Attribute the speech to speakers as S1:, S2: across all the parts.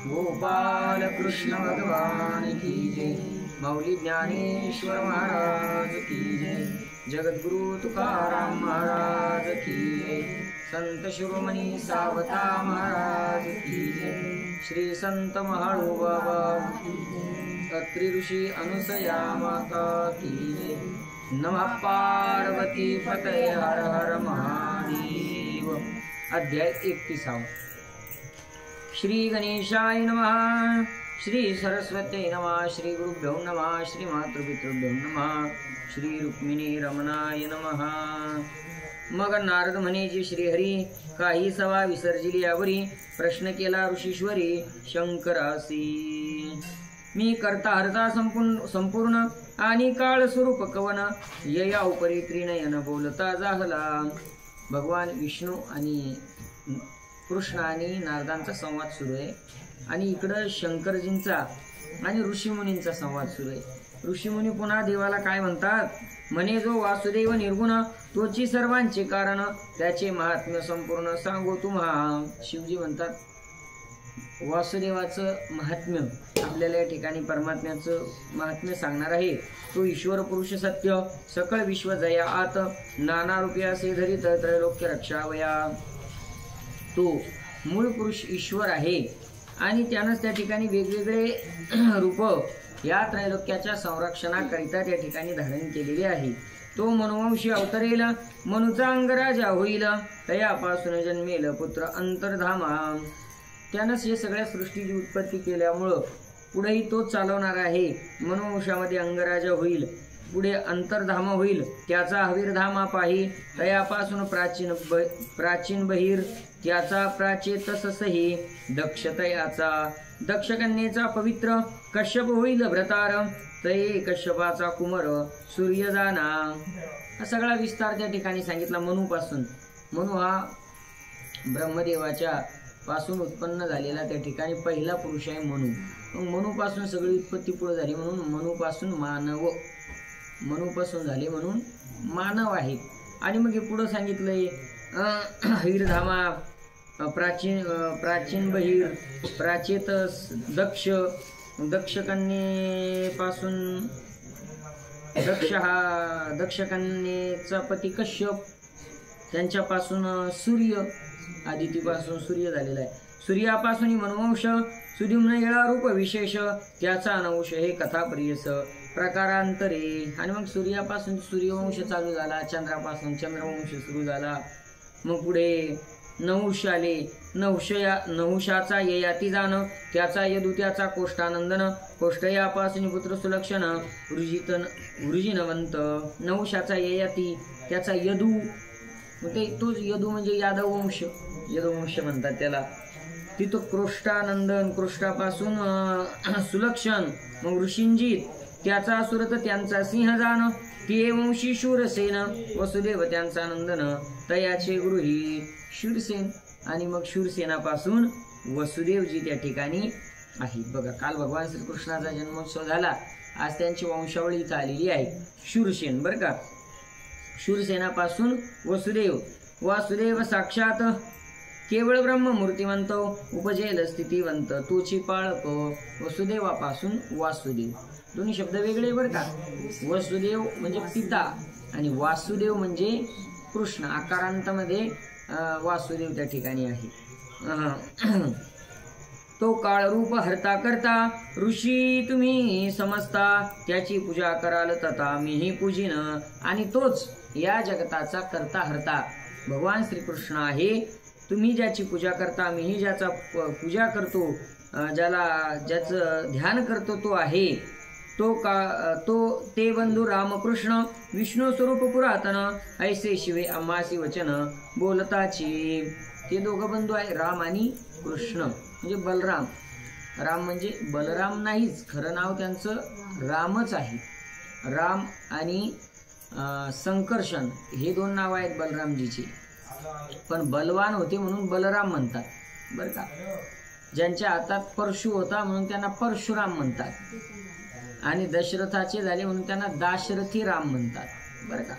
S1: गोपाल कृष्ण भगवान की जय। माऊली ज्ञानेश्वर महाराज की जय। जगद्गुरु तुकाराम महाराज की जय। संत शिरोमणी सावता महाराज की जय। श्री संत महाळोबाबा अत्रि ऋषी अनुसया माता की जय। नमः पार्वती पतये हर हर महादेव। अध्याय 31। श्री गणेशाय नमः। श्री सरस्वती नमः। श्री गुरुभ्यो नमः। श्री मातृपितृभ्यो नमः। श्री रुक्मिणी रमणाय नमः। मग नारद म्हणे, श्रीहरी काही सवा विसर्जिली यावरी प्रश्न केला ऋषीश्वरी शंकरासी। मी करता हरता संपूर्ण आणि काळ स्वरूप कवन यया उपरी त्रिनयन बोलता जाहला। भगवान विष्णू आणि कृष्ण आणि नारदांचा संवाद सुरू आहे आणि इकडं शंकरजींचा आणि ऋषीमुनींचा संवाद सुरू आहे। ऋषीमुनी पुन्हा देवाला काय म्हणतात, म्हणे जो वासुदेव निर्गुण तोची सर्वांचे कारण, त्याचे महात्म्य संपूर्ण सांगो तुम्हा। शिवजी म्हणतात वासुदेवाचं महात्म्य आपल्याला या ठिकाणी परमात्म्याचं महात्म्य सांगणार आहे। तो ईश्वर पुरुष सत्य सकळ विश्व जया आत, नाना रूपे असे धरित त्रैलोक्य रक्षावया। तो मूळ पुरुष ईश्वर आहे आणि त्यानंच त्या ठिकाणी वेगवेगळे रूप या त्रैलोक्याच्या संरक्षणाकरिता त्या ठिकाणी धारण केलेले आहे। तो मनुवंशी अवतरेल, मनुचा अंगराजा होईल, तयापासून जन्मेल पुत्र अंतर्धामा। त्यानंच हे सगळ्या सृष्टीची उत्पत्ती केल्यामुळं पुढेही तोच चालवणार आहे। मनुवंशामध्ये अंगराजा होईल, पुढे अंतर्धाम होईल, त्याचा हवीरधामा पाही, तयापासून प्राचीन बहिर, त्याचा प्राचेतसही दक्षतयाचा, दक्षकन्येचा पवित्र कश्यप होईल भ्रतार, तये कश्यपाचा कुमार सूर्य जाना। हा सगळा विस्तार त्या ठिकाणी सांगितला मनुपासून। मनु हा ब्रह्मदेवाच्या पासून उत्पन्न झालेला त्या ठिकाणी पहिला पुरुष आहे मनु। मग मनुपासून सगळी उत्पत्ती पुढे झाली म्हणून मनुपासून मानव, मनुपासून झाले म्हणून मानव आहे। आणि मग हे पुढे सांगितलंय हवीरधामा, प्राचीन बहिर, प्राचेत दक्ष, दक्षकन्येपासून दक्ष हा दक्षकन्येचा पती कश्यप, त्यांच्यापासून सूर्य, आदितीपासून सूर्य झालेला आहे। सूर्यापासून मनुवंश, सुदिम्न येळा रूप विशेष, त्याचा अनवंश हे कथा प्रियस प्रकारांतरे। आणि मग सूर्यापासून सूर्यवंश चालू झाला, चंद्रापासून चंद्रवंश सुरू झाला, मग पुढे नहुष आले, नहुषाचा ययाती जाण, त्याचा यदू, त्याचा कोष्ठानंदन, कोष्ठयापासून पुत्र सुलक्षण वृजिनवंत, नहुषाचा ययाती, त्याचा यदू, तोच यदू म्हणजे यादव वंश, यदुवंश म्हणतात त्याला। तिथं क्रोष्ठानंदन, क्रोष्ठापासून सुलक्षण, मग ऋषिंजित, त्याचा सुरत, त्यांचा सिंहजान, ते वंशी शूरसेन, वसुदेव त्यांचा नंदन, तयाचे गृही शूरसेन। आणि मग शूरसेनापासून वसुदेवजी त्या ठिकाणी आहे। बघा काल भगवान श्रीकृष्णाचा जन्मोत्सव झाला, आज त्यांची वंशावळी इथं आलेली आहे शूरसेन। बरं का, शूरसेनापासून वसुदेव, वासुदेव साक्षात केवळ ब्रह्म मूर्तिवंत, उपजेल स्थितिवंत, तोची पाळक। वसुदेवापासून वासुदेव, दोन्ही शब्द वेगळे बरं का। वसुदेव म्हणजे पिता आणि वासुदेव म्हणजे कृष्ण, आकारांतामध्ये वासुदेव त्या ठिकाणी आहे। तो काळरूप हरता करता, ऋषी तुम्ही समजता, त्याची पूजा कराल तथा मीही पूजिन। आणि तोच या जगताचा करता हरता भगवान श्रीकृष्ण आहे। तुम्ही ज्याची पूजा करता, मीही ज्याचा पूजा करतो, ज्याचं ध्यान करतो तो आहे ते बंधू रामकृष्ण, विष्णू स्वरूप पुरातन, ऐसे शिवे आम्हासी वचन बोलताची। ते दोघं बंधू आहे, राम आणि कृष्ण म्हणजे बलराम। राम म्हणजे बलराम नाहीच, खरं नाव त्यांचं रामच आहे। राम आणि संकर्षण हे दोन नाव आहेत बलरामजीची, पण बलवान होते म्हणून बलराम म्हणतात बरं का। ज्यांच्या हातात परशु होता म्हणून त्यांना परशुराम म्हणतात, आणि दशरथाचे झाले म्हणून त्यांना दाशरथी राम म्हणतात बरं का।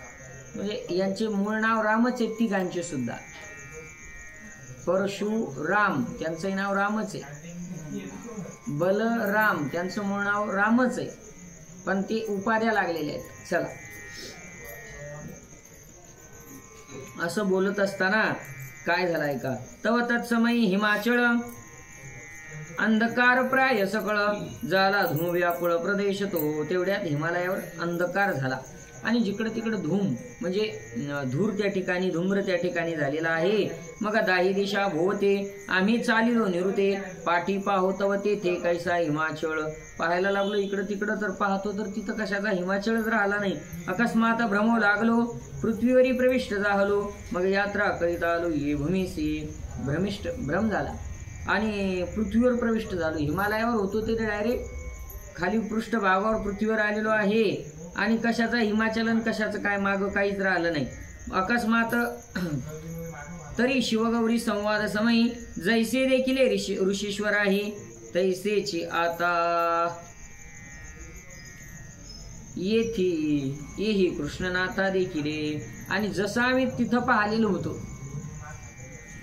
S1: म्हणजे यांचे मूळ नाव रामच आहे तिघांचे सुद्धा। परशुराम त्यांचं नाव रामच आहे, बलराम, त्यांचं मूळ नाव रामच आहे, पण ते उपाध्या लागलेले आहेत. चला, असं बोलत असताना काय झालं ऐका. तव तत्समयी हिमाचळ अंधकार प्राय सकळ, झाला धूम व्याकुळ प्रदेश तो. तेवढ्यात हिमालयावर अंधकार झाला आणि जिकडे तिकडे धूम म्हणजे धूर त्या ठिकाणी, धूम्र त्या ठिकाणी झालेला आहे. मग दाही दिशा भोवते आम्ही चालिलो निरुते, पाठी पाहोतव तेथे कैसा हिमाचळ. पाहायला लागलो इकडं तिकडं, तर पाहतो तर तिथं कशाचा हिमाचळच राहिला नाही. अकस्मात भ्रमो लागलो पृथ्वीवरी प्रविष्ट झालो, मग यात्रा करीत आलो ये भूमीसी. भ्रम झाला आणि पृथ्वीवर प्रविष्ट झालो. हिमालयावर होतो ते डायरेक्ट खाली पृष्ठभागावर पृथ्वीवर आलेलो आहे आणि कशाचं हिमाचलन कशाचं काय मागं काहीच राहिलं नाही. अकस्मात तरी शिवगौरी संवाद समयी जैसे देखील ऋषीश्वर आहे तैसेची आता येही कृष्णनाथा देखील. आणि जसं आम्ही तिथं पाहिलेलो होतो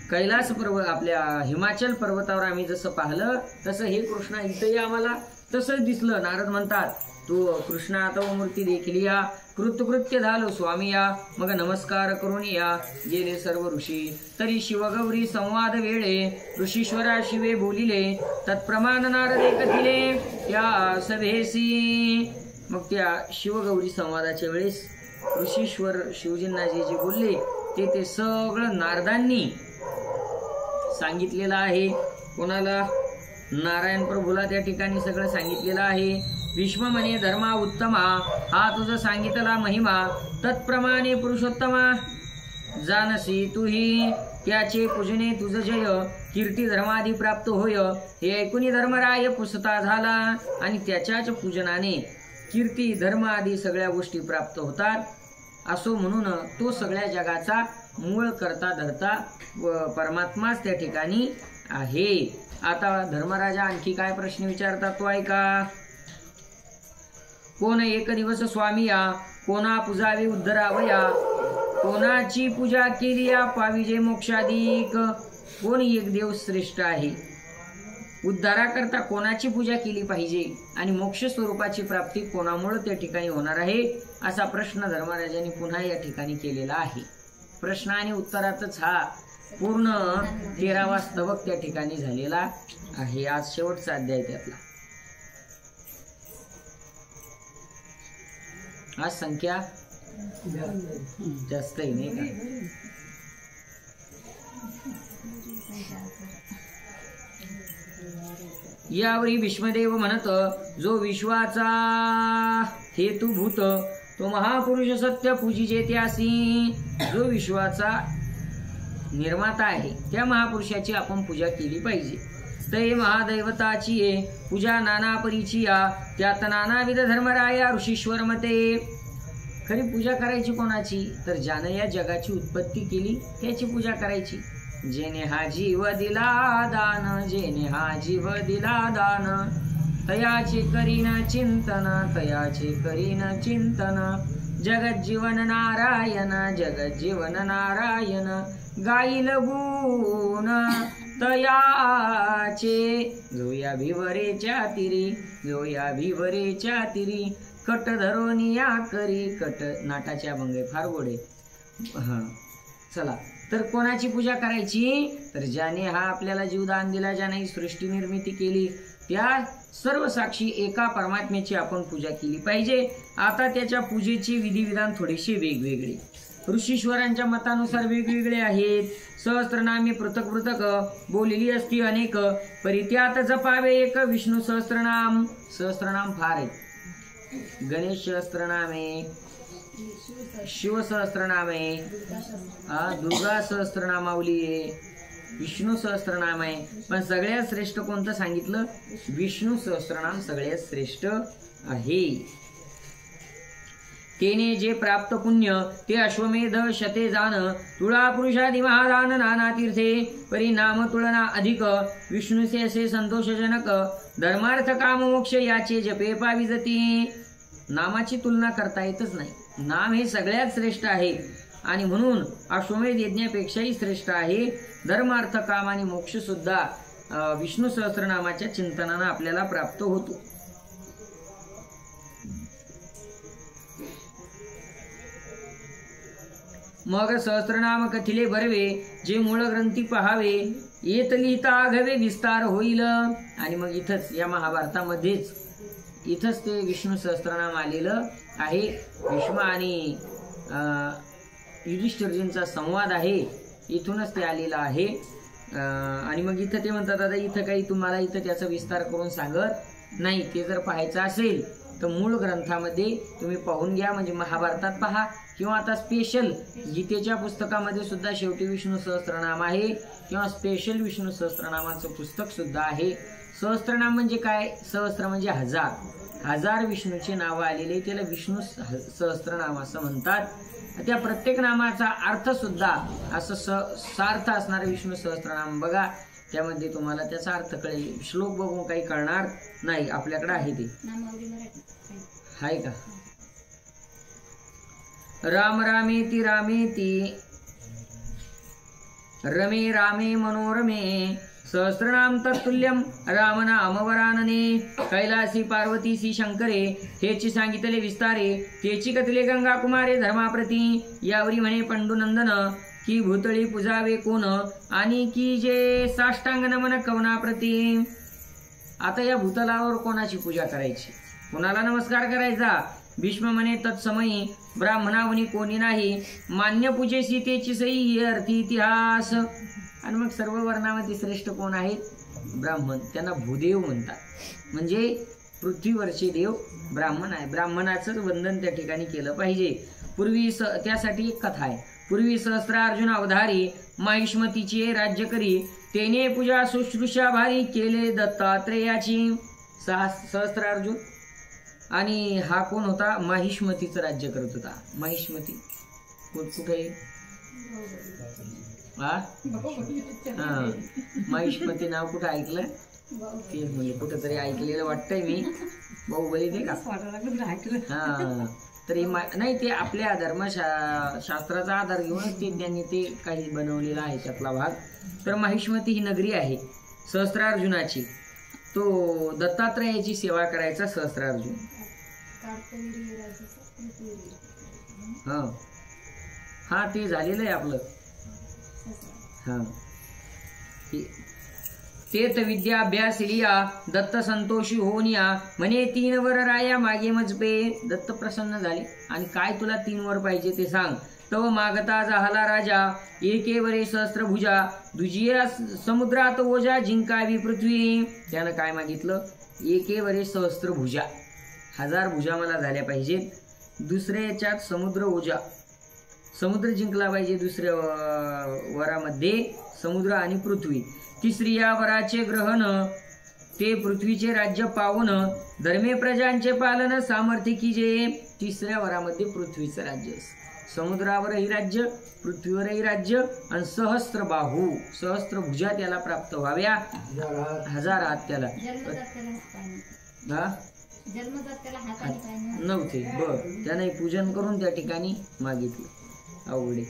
S1: कैलास पर्वत, आपल्या हिमाचल पर्वतावर आम्ही जसं पाहिलं तसं हे कृष्ण इथंही आम्हाला तसंच दिसलं. नारद म्हणतात तो कृष्ण आता मूर्ती देखील या, कृतकृत्य झालो स्वामी या, मग नमस्कार करून या गेले सर्व ऋषी. तरी शिवगौरी संवाद वेळे ऋषीश्वरा शिवे बोलिले, तत्प्रमाण नारदे कथिले त्या सभेसी. मग त्या शिवगौरी संवादाच्या वेळेस ऋषीश्वर शिवजींना जे जे बोलले ते सगळं नारदांनी सांगितलेलं आहे. कोणाला? नारायण प्रभूला त्या ठिकाणी सगळं सांगितलेलं आहे. विश्व म्हणे धर्मा उत्तमा, हा तुझं सांगितला महिमा, तत्प्रमाणे पुरुषोत्तमा जानसी तुही, त्याचे पूजने तुझं जय, कीर्ती धर्मादी प्राप्त होय. हे ऐकून धर्मराय पुसता झाला आणि त्याच्याच पूजनाने कीर्ती धर्म आदी सगळ्या गोष्टी प्राप्त होतात. असो म्हणून तो सगळ्या जगाचा मूळ करता धरता परमात्माच त्या ठिकाणी आहे. आता धर्मराजा आणखी काय प्रश्न विचारतात तो ऐका. कोण एक दिवस स्वामी या, कोणा पूजावी उद्धरावया, कोणाची पूजा केली या पाविजे मोक्षाधिक. कोण एक देव श्रेष्ठ आहे, उद्धाराकरता कोणाची पूजा केली पाहिजे आणि मोक्ष स्वरूपाची प्राप्ती कोणामुळे त्या ठिकाणी होणार आहे, असा प्रश्न धर्मराजांनी पुन्हा या ठिकाणी केलेला आहे. प्रश्न आणि उत्तरातच हा पूर्ण 13वा स्तवक त्या ठिकाणी झालेला आहे. आज शेवटचा अध्याय त्यातला. आज संख्या जास्त आहे नाही का? यावरी भीष्मदेव म्हणत, जो विश्वाचा हेतुभूत तो महापुरुष सत्य पूजिजे त्यासी. जो विश्वाचा निर्माता आहे त्या महापुरुषाची आपण पूजा केली पाहिजे. तै महादैवताची ये पूजा नाना परीची या, त्यात नानाविध धर्मराया ऋषीश्वर मते. खरी पूजा करायची कोणाची? तर ज्यानं या जगाची उत्पत्ती केली त्याची पूजा करायची. जेने हा जीव दिला दान, जेने हा जीव दिला दान, तयाचे करीन चिंतन, तयाचे करीन चिंतन. जगज्जीवन नारायण, जगज्जीवन नारायण, गाईल गुण तयाचे. जो या भिवरेच्या तिरी, जो या भिवरेच्या तिरी, कट धरोनिया करी. कट नाटाच्या अभंग फार गोडे. चला, तर कोणाची पूजा करायची? तर ज्याने हा आपल्याला जीवदान दिला, ज्याने ही सृष्टी निर्मिती केली, त्या सर्व साक्षी एका परमात्म्याची आपण पूजा केली पाहिजे. आता त्याच्या पूजेचे विधिविधान थोडेसे वेगवेगळे ऋषीश्वरांच्या मतानुसार वेगवेगळे आहेत. सहस्त्रनामे पृथक पृथक बोललेली असती अनेक, परित्यात जपावे एक विष्णू सहस्त्रनाम. सहस्त्रनाम फार आहेत. गणेश सहस्त्रनामे, शिव सहस्त्रनामे, दुर्गा सहस्त्रनामावली आहे, विष्णू सहस्त्रनाम आहे. पण सगळ्यात श्रेष्ठ कोणतं सांगितलं? विष्णू सहस्त्रनाम सगळ्यात श्रेष्ठ आहे. तेने जे प्राप्त पुण्य ते अश्वमेध शते जान, तुळा पुरुषादि महादान नाना तीर्थे, परिणाम तुलना अधिक, विष्णूचे असे संतोषजनक, धर्मार्थ काम मोक्ष याचे जपे पाविजती. नामाची तुलना करता येतच नाही. नाम हे सगळ्यात श्रेष्ठ आहे आणि म्हणून अश्वमेध यज्ञापेक्षाही श्रेष्ठ आहे. धर्मार्थ काम आणि मोक्ष सुद्धा विष्णू सहस्त्रनामाच्या चिंतनानं आपल्याला प्राप्त होतो. मग सहस्त्रनाम कथिले भरवे, जे मूळ ग्रंथी पहावे, येत लिहिता आघवे विस्तार होईल. आणि मग इथंच या महाभारतामध्येच इथंच ते विष्णू सहस्त्रनाम आलेलं आहे. भीष्म आणि युधिष्ठिरजींचा संवाद आहे, इथूनच ते आलेलं आहे. आणि मग इथं ते म्हणतात आता इथं काही तुम्हाला इथं त्याचा विस्तार करून सांगत नाही. ते जर पाहायचं असेल तर मूळ ग्रंथामध्ये तुम्ही पाहून घ्या, म्हणजे महाभारतात पहा किंवा आता स्पेशल गीतेच्या पुस्तकामध्ये सुद्धा शेवटी विष्णू सहस्त्रनाम आहे किंवा स्पेशल विष्णू सहस्त्रनामाचं पुस्तक सुद्धा आहे. सहस्त्रनाम म्हणजे काय? सहस्त्र म्हणजे हजार, हजार विष्णूचे नाव आलेले त्याला विष्णू सहस्त्रनाम असं म्हणतात. त्या प्रत्येक नामाचा अर्थ सुद्धा असं सार्थ असणारे विष्णू सहस्त्रनाम बघा, त्यामध्ये तुम्हाला त्याचा अर्थ कळेल. श्लोक बघून काही कळणार नाही. आपल्याकडे आहे ते आहे का? राम रामेति रामेति रमे रामे मनोरमे, सहस्रनाम तत्तुल्यम राम नाम वरानने. कैलासी पार्वतीसी शंकरे, हेची सांगितले विस्तारे, तेची कथले गंगा कुमारे धर्माप्रती. यावरी म्हणे पंडुनंदन, की भूतळी पूजावे कोण, आणि की जे साष्टांग नमन कवनाप्रती. आता या भूतलावर कोणाची पूजा करायची, कोणाला नमस्कार करायचा? भीष्म म्हणे तत्समयी ब्राह्मणावनी कोणी नाही, मान्य पूजेसी तेची सई अर्थी इतिहास. आणि मग सर्व वर्णामध्ये श्रेष्ठ कोण आहेत? ब्राह्मण. त्यांना भूदेव म्हणतात, म्हणजे पृथ्वीवरचे देव ब्राह्मण आहे. ब्राह्मणाचंच वंदन त्या ठिकाणी केलं पाहिजे. पूर्वी त्यासाठी एक कथा आहे. पूर्वी सहस्त्रार्जुन अवधारी, माहिष्मतीची राज्य करी, तेने पूजा शुश्रूषा भारी, केले दत्तात्रेयाची. सहस्त्रार्जुन आणि हा कोण होता? माहिष्मतीचं राज्य करत होता. माहिष्मती कुठे? माहिष्मती नाव कुठं ऐकलं? तेच म्हणजे कुठंतरी ऐकलेलं वाटतंय मी. बाहुबली ते का? हा, तर नाही, ते आपल्या धर्मशास्त्राचा आधार घेऊनच ते त्यांनी ते काही बनवलेला आहे त्यातला भाग. तर माहिष्मती ही नगरी आहे सहस्त्रार्जुनाची. तो दत्तात्रेयाची सेवा करायचा सहस्त्रार्जुन. हा हा, ते झालेलं आहे आपलं. हा, तेत विद्या अभ्यासिलिया, दत्त संतोषी होनिया, म्हणे 3 वर राया मागे मजपे. दत्त प्रसन्न झाले, आणि काय तुला 3 वर पाहिजे ते सांग. तव मागता झाला राजा, एके वरे सहस्त्रभुजा, दुजिया समुद्रात ओजा, जिंकावी पृथ्वी. त्यानं काय मागितलं? एके वरे सहस्त्रभुजा, 1000 भुजा मला झाल्या पाहिजेत. दुसऱ्या याच्यात समुद्र ओजा, समुद्र जिंकला पाहिजे दुसऱ्या वरामध्ये, समुद्र आणि पृथ्वी. तिसऱ्या वराचे ग्रहण, ते पृथ्वीचे राज्य पावन, धर्मे प्रजांचे पालन, सामर्थ्य की जे. तिसऱ्या वरामध्ये पृथ्वीचं राज्य, समुद्रावरही राज्य, पृथ्वीवरही राज्य, आणि सहस्त्र बाहू, सहस्त्र भुजा त्याला प्राप्त व्हाव्या, 1000 हात त्याला नव्हते. बर, त्याने पूजन करून त्या ठिकाणी मागितलं. अवघडे,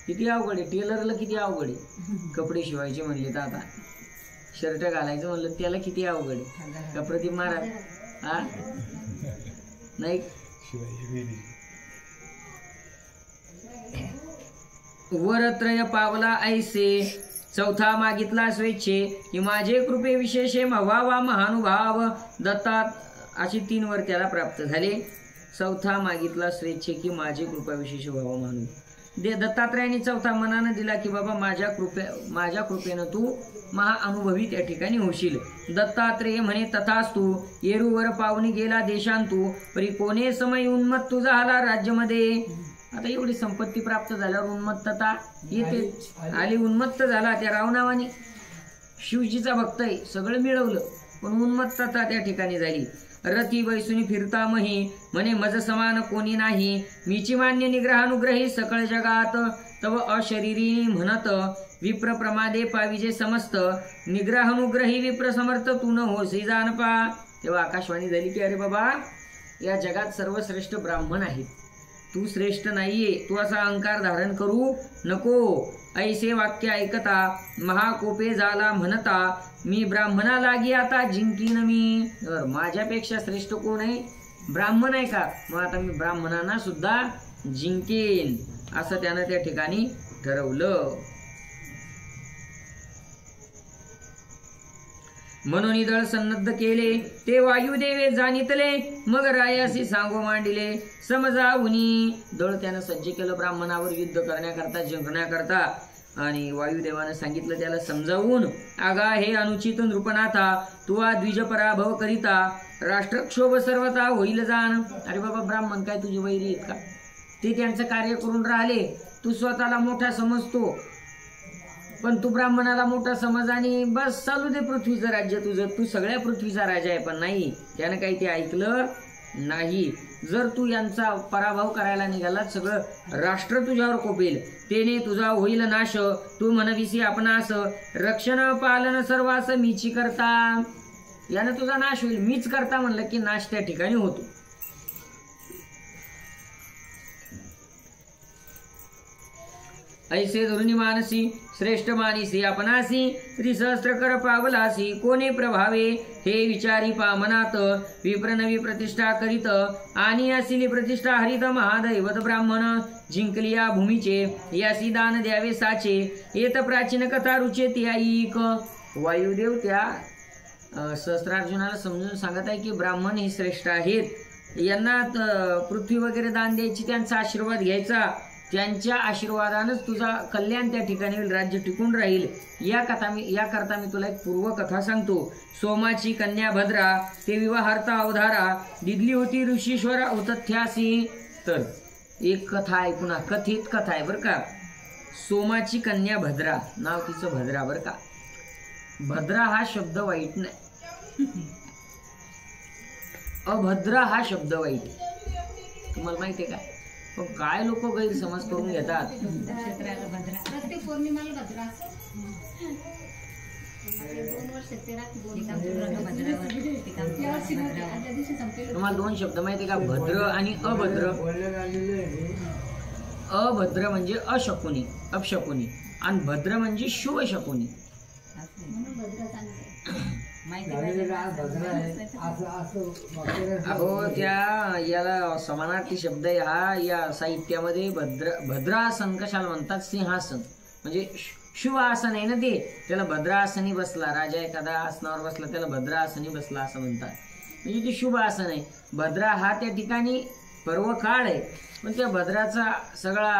S1: किती अवघड आहे. टेलरला किती अवघड आहे कपडे शिवायचे म्हणले तर. आता शर्ट घालायचं म्हणलं त्याला किती अवघड आहे. कपडे महाराज हा नाही. वरत्रय पावला ऐसे, चौथा मागितला स्वेच्छे, की माझे कृपे विशेषे व्हावा महानुभाव. दत्तात अशी 3 वर त्याला प्राप्त झाले. चौथा मागितला स्वेच्छे, की माझे कृपा विशेष व्हावा महानुभाव. दत्तात्रयाने चौथा मनानं दिला, की बाबा माझ्या कृपेनं तू महाअनुभवी त्या ठिकाणी होशील. दत्तात्रेय म्हणे तथास्तु, येरूवर पावनी गेला देशांतू, परी कोणे समय उन्मत्त झाला राज्यामध्ये. आता एवढी संपत्ती प्राप्त झाल्यावर उन्मत्तता येते. आली, उन्मत्त झाला त्या रावणावानी. शिवजीचा भक्त आहे, सगळं मिळवलं, पण उन्मत्तता त्या ठिकाणी झाली. रती बैसुनी फिरता मही, म्हणे मज समान कोणी नाही, मीची मान्य निग्रहानुग्रही सकळ जगात. तव अशरीरी म्हणत, विप्र प्रमादे पाविजे समस्त, निग्रहानुग्रही विप्र समर्थ तू न होसी जानपा. तेव्हा आकाशवाणी झाली की अरे बाबा, या जगात सर्वश्रेष्ठ ब्राह्मण आहेत, तू श्रेष्ठ नाहीये. तू असा अहंकार धारण करू नको. ऐसे वाक्य ऐकता महाकोपे झाला म्हणता मी ब्राह्मणा लागी आता जिंकीन मी. माझ्यापेक्षा श्रेष्ठ कोण आहे? ब्राह्मण आहे का? मग आता मी ब्राह्मणांना सुद्धा जिंकेन असं त्यानं त्या ठिकाणी ठरवलं. म्हणून दळ सन्नद्ध केले ते वायुदेवे जाणितले मग रायासी सांगो मांडिले समजावुनी. दळ त्यानं सज्ज केलं ब्राह्मणावर युद्ध करण्याकरता जिंकण्याकरता आणि वायुदेवानं सांगितलं त्याला समजावून आगा हे अनुचित नृपनाथा तुवा द्विज पराभव करिता राष्ट्रक्षोभ सर्वता होईल जाण. अरे बाबा ब्राह्मण काय तुझे वैरी आहेत का? ते त्यांचं कार्य करून राहिले, तू स्वतःला मोठा समजतो, पण तू ब्राह्मणाला मोठा समज आणि बस चालू दे पृथ्वीचं राज्य तुझं, तू सगळ्या पृथ्वीचा राजा आहे. पण नाही, त्यानं काही ते ऐकलं नाही. जर तू यांचा पराभव करायला निघाला सगळं राष्ट्र तुझ्यावर कोपेल, तेने तुझा होईल नाश. तू म्हणविसी आपणास रक्षण पालन सर्वास मीची करता. यानं तुझा नाश होईल, मीच करता म्हणलं की नाश त्या ठिकाणी होतो. ऐसे धुरुनी मानसी श्रेष्ठ मानिसी आपणासी त्रिसहस्त्र कर पावलासी कोणे प्रभावे हे विचारी पामनात विप्रनवी प्रतिष्ठा करीत आणि असिली प्रतिष्ठा हरित महादैवत ब्राह्मण जिंकली या भूमीचे यासी दान द्यावे साचे येत प्राचीन कथा रुचे ती ऐक. वायुदेव त्या सहस्त्रार्जुनाला समजून सांगत आहे की ब्राह्मण हे श्रेष्ठ आहेत, यांना पृथ्वी वगैरे दान द्यायची, त्यांचा आशीर्वाद घ्यायचा, त्यांच्या आशीर्वादानंच तुझा कल्याण त्या ठिकाणी राज्य टिकून राहील. याकरता मी तुला एक पूर्व कथा सांगतो. सोमाची कन्या भद्रा ते विवाहार्थ अवधारा दिदली होती ऋषीश्वर औतथ्यासी. तर एक कथा आहे, पुन्हा कथित कथा आहे बरं का. सोमाची कन्या भद्रा, नाव तिचं भद्रा बरं का. भद्रा हा शब्द वाईट नाही, अभद्रा हा शब्द वाईट. तुम्हाला माहिती आहे का? पण काय लोक गैरसमज करून घेतात. तुम्हाला दोन शब्द माहिती का, भद्र आणि अभद्र. अभद्र म्हणजे अशकुनी अपशकुनी आणि भद्र म्हणजे शुभ शकुनी. अहो त्या याला समानार्थी शब्द आहे हा या साहित्यामध्ये. भद्रासन कशाला म्हणतात? सिंहासन म्हणजे शुभ आसन आहे ना ते, त्याला भद्रासनी बसला. राजा एखादा आसनावर बसला त्याला भद्रासनी बसला असं म्हणतात, म्हणजे ते शुभ आसन आहे. भद्रा हा त्या ठिकाणी पर्व काळ आहे, पण त्या भद्राचा सगळा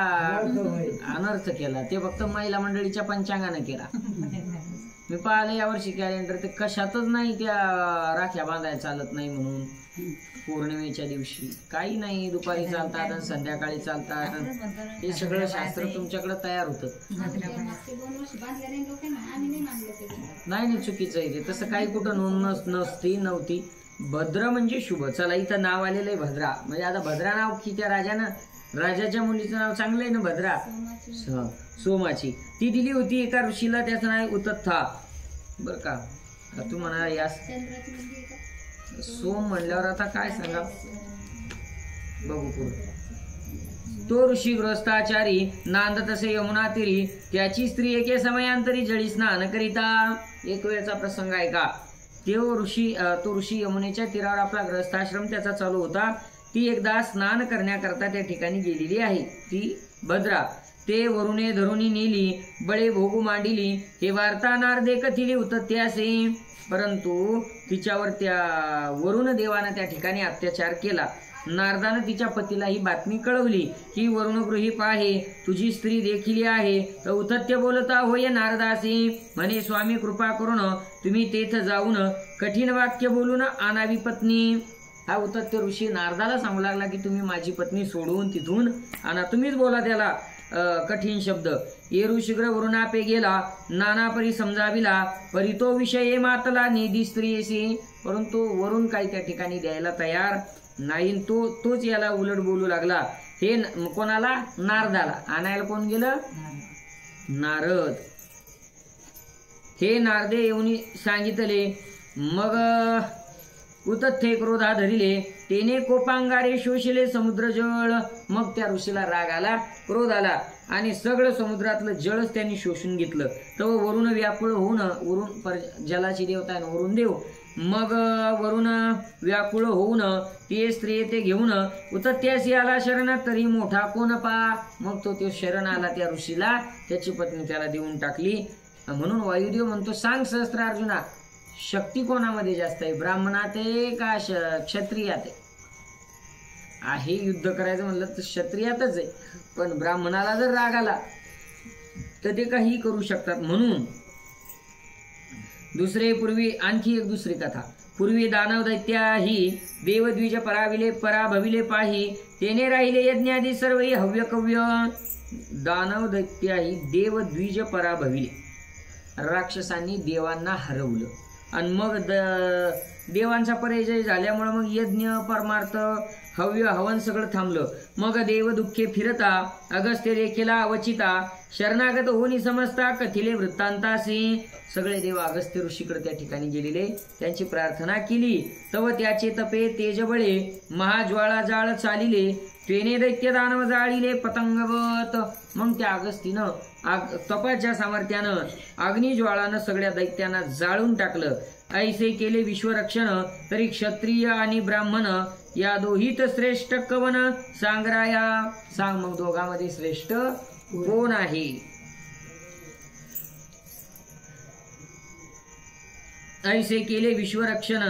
S1: अनर्थ केला ते फक्त महिला मंडळीच्या पंचांगाने केला. मी पाहिलं यावर्षी कॅलेंडर ते कशातच नाही त्या राख्या बांधायला चालत नाही म्हणून. पौर्णिमेच्या दिवशी काही नाही, दुपारी चालतात आणि संध्याकाळी चालतात. हे सगळं शास्त्र तुमच्याकडे तयार होतं. नाही चुकीचं आहे ते, तसं काही कुठं नोंद नव्हती. भद्र म्हणजे शुभ. चला इथं नाव आलेलं आहे भद्रा, म्हणजे आता भद्रा नाव की त्या राजाच्या मुलीचं नाव चांगलं आहे ना भद्रा. सोमाची ती दिली होती एका ऋषीला, त्याचं नाव उतत्था बर का. तू म्हणा या सोम म्हणल्यावर आता काय सांगा बघू पुढे. तो ऋषी गृहस्थाचारी नांदत असे यमुना तीरी त्याची स्त्री एके समयांतरी जळी स्नान करिता. एक वेळचा प्रसंग आहे का. तो ऋषी यमुनेच्या तीरावर आपला गृहस्थाश्रम त्याचा चालू होता. ती एकदा स्नान करण्याकरता त्या ठिकाणी गेलेली आहे ती भद्रा. ते वरुणे धरुणी नेली बळे भोगू मांडिली हे वार्ता नारदे कथिली उतत्यासे. परंतु तिच्यावर त्या वरुण देवानं त्या ठिकाणी अत्याचार केला. नारदानं तिच्या पतीला ही बातमी कळवली की वरुणगृही पाहे तुझी स्त्री देखील आहे. तर उतत्य बोलता होय नारदासी म्हणे स्वामी कृपा करून तुम्ही तेथ जाऊन कठीण वाक्य बोलून आणावी पत्नी. हा उतत्य ऋषी नारदाला सांगू लागला की तुम्ही माझी पत्नी सोडून तिथून आणा, तुम्हीच बोला त्याला कठीण शब्द. येरू शीघ्र वरुणापे गेला नाना परी समजाविला परी तो विषय मातला निधी स्त्रीशी. परंतु वरुण काही त्या ठिकाणी द्यायला तयार नाही. तोच याला उलट बोलू लागला. हे कोणाला? नारदाला. आणायला कोण गेलं? नारद. हे नारदे येऊन सांगितले. मग उतथ्थे क्रोधा धरिले तेने कोपांगारे शोषिले समुद्र जळ. मग त्या ऋषीला राग आला, क्रोध आला आणि सगळं समुद्रातलं जळच त्यांनी शोषून घेतलं. तर वरून व्याकुळ होऊन, वरून जलाची देवता आहे वरून देव, मग वरून व्याकुळ होऊन ते स्त्री ते घेऊन उतथ्यासी आला शरण तरी मोठा कोण पा. मग तो शरण आला त्या ऋषीला, त्याची पत्नी त्याला देऊन टाकली. म्हणून वायुदेव म्हणतो, सांग सहस्त्रार्जुना शक्ती कोणामध्ये जास्त आहे, ब्राह्मणात आहे का क्षत्रियात आहे. युद्ध करायचं म्हणलं तर क्षत्रियातच आहे, पण ब्राह्मणाला जर राग आला तर ते काही करू शकतात. म्हणून पूर्वी आणखी एक दुसरी कथा. पूर्वी दानव दैत्याही देवद्विज पराभविले पाही तेने राहिले यज्ञादी सर्व हव्य कव्य. दानव दैत्याही देवद्विज पराभविले, राक्षसांनी देवांना हरवलं आणि मग देवांचा पराजय झाल्यामुळे मग यज्ञ परमार्थ हव्य हवन सगळं थांबलं. मग देव दुःखे फिरता अगस्त्य देखीला अवचिता शरणागत होनी समजता कथिले वृत्तांतासी. सगळे देव अगस्त्य ऋषीकडे त्या ठिकाणी गेलेले, त्यांची प्रार्थना केली. तव त्याचे तपे तेजबळे महाज्वाळा जाळ चालिले तेने दैत्य दानव जाळिले पतंगवत. मग त्या अगस्तीनं तपाच्या सामर्थ्यानं अग्निज्वाळानं सगळ्या दैत्यांना जाळून टाकलं. ऐसे केले विश्वरक्षण तरी क्षत्रिय आणि ब्राह्मण या दोहीत श्रेष्ठ कवन सांगराया. सांग मग दोघांमध्ये श्रेष्ठ कोण आहे. ऐसे केले विश्वरक्षण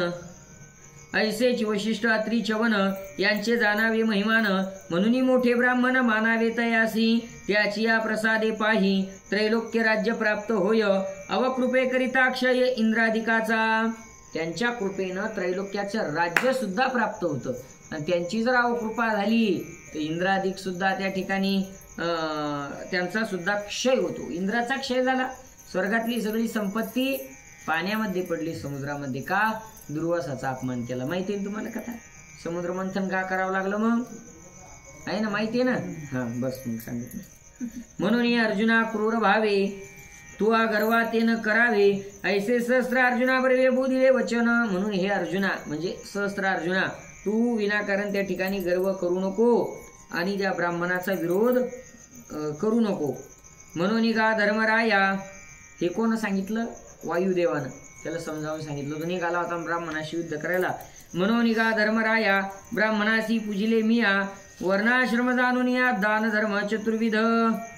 S1: ऐसेच वशिष्ठ अत्री चवन यांचे जाणावे महिमान म्हणून मोठे ब्राह्मण मानावे तयासी. त्याची या प्रसादे पाही त्रैलोक्य राज्य प्राप्त होय अवकृपे करिता क्षय इंद्राधिकाचा. त्यांच्या कृपेनं त्रैलोक्याचं राज्य सुद्धा प्राप्त होतं आणि त्यांची जर अवकृपा झाली तर इंद्राधिक सुद्धा त्या ठिकाणी त्यांचा सुद्धा क्षय होतो. इंद्राचा क्षय झाला, स्वर्गातली सगळी संपत्ती पाण्यामध्ये पडली समुद्रामध्ये. का? दुर्वासाचा अपमान केला. माहिती आहे तुम्हाला कथा, समुद्र मंथन का करावं लागलं मग आहे ना, माहिती आहे ना. हा बस मग सांगितलं. म्हणून अर्जुना क्रूर भावे तू गर्वातेन करावे ऐसे सहस्त्र अर्जुना बरे बोधिले वचन. म्हणून हे अर्जुना म्हणजे सहस्त्र अर्जुना, तू विनाकारण त्या ठिकाणी गर्व करू नको आणि त्या ब्राह्मणाचा विरोध करू नको. म्हणून गा धर्मराया, हे कोण सांगितलं? वायुदेवानं त्याला समजावून सांगितलं. तो निघाला होता ब्राह्मणाशी युद्ध करायला. म्हणून गा धर्मराया ब्राह्मणाशी पूजिले मिया वर्णाश्रम जाणून या दान धर्म चतुर्विध.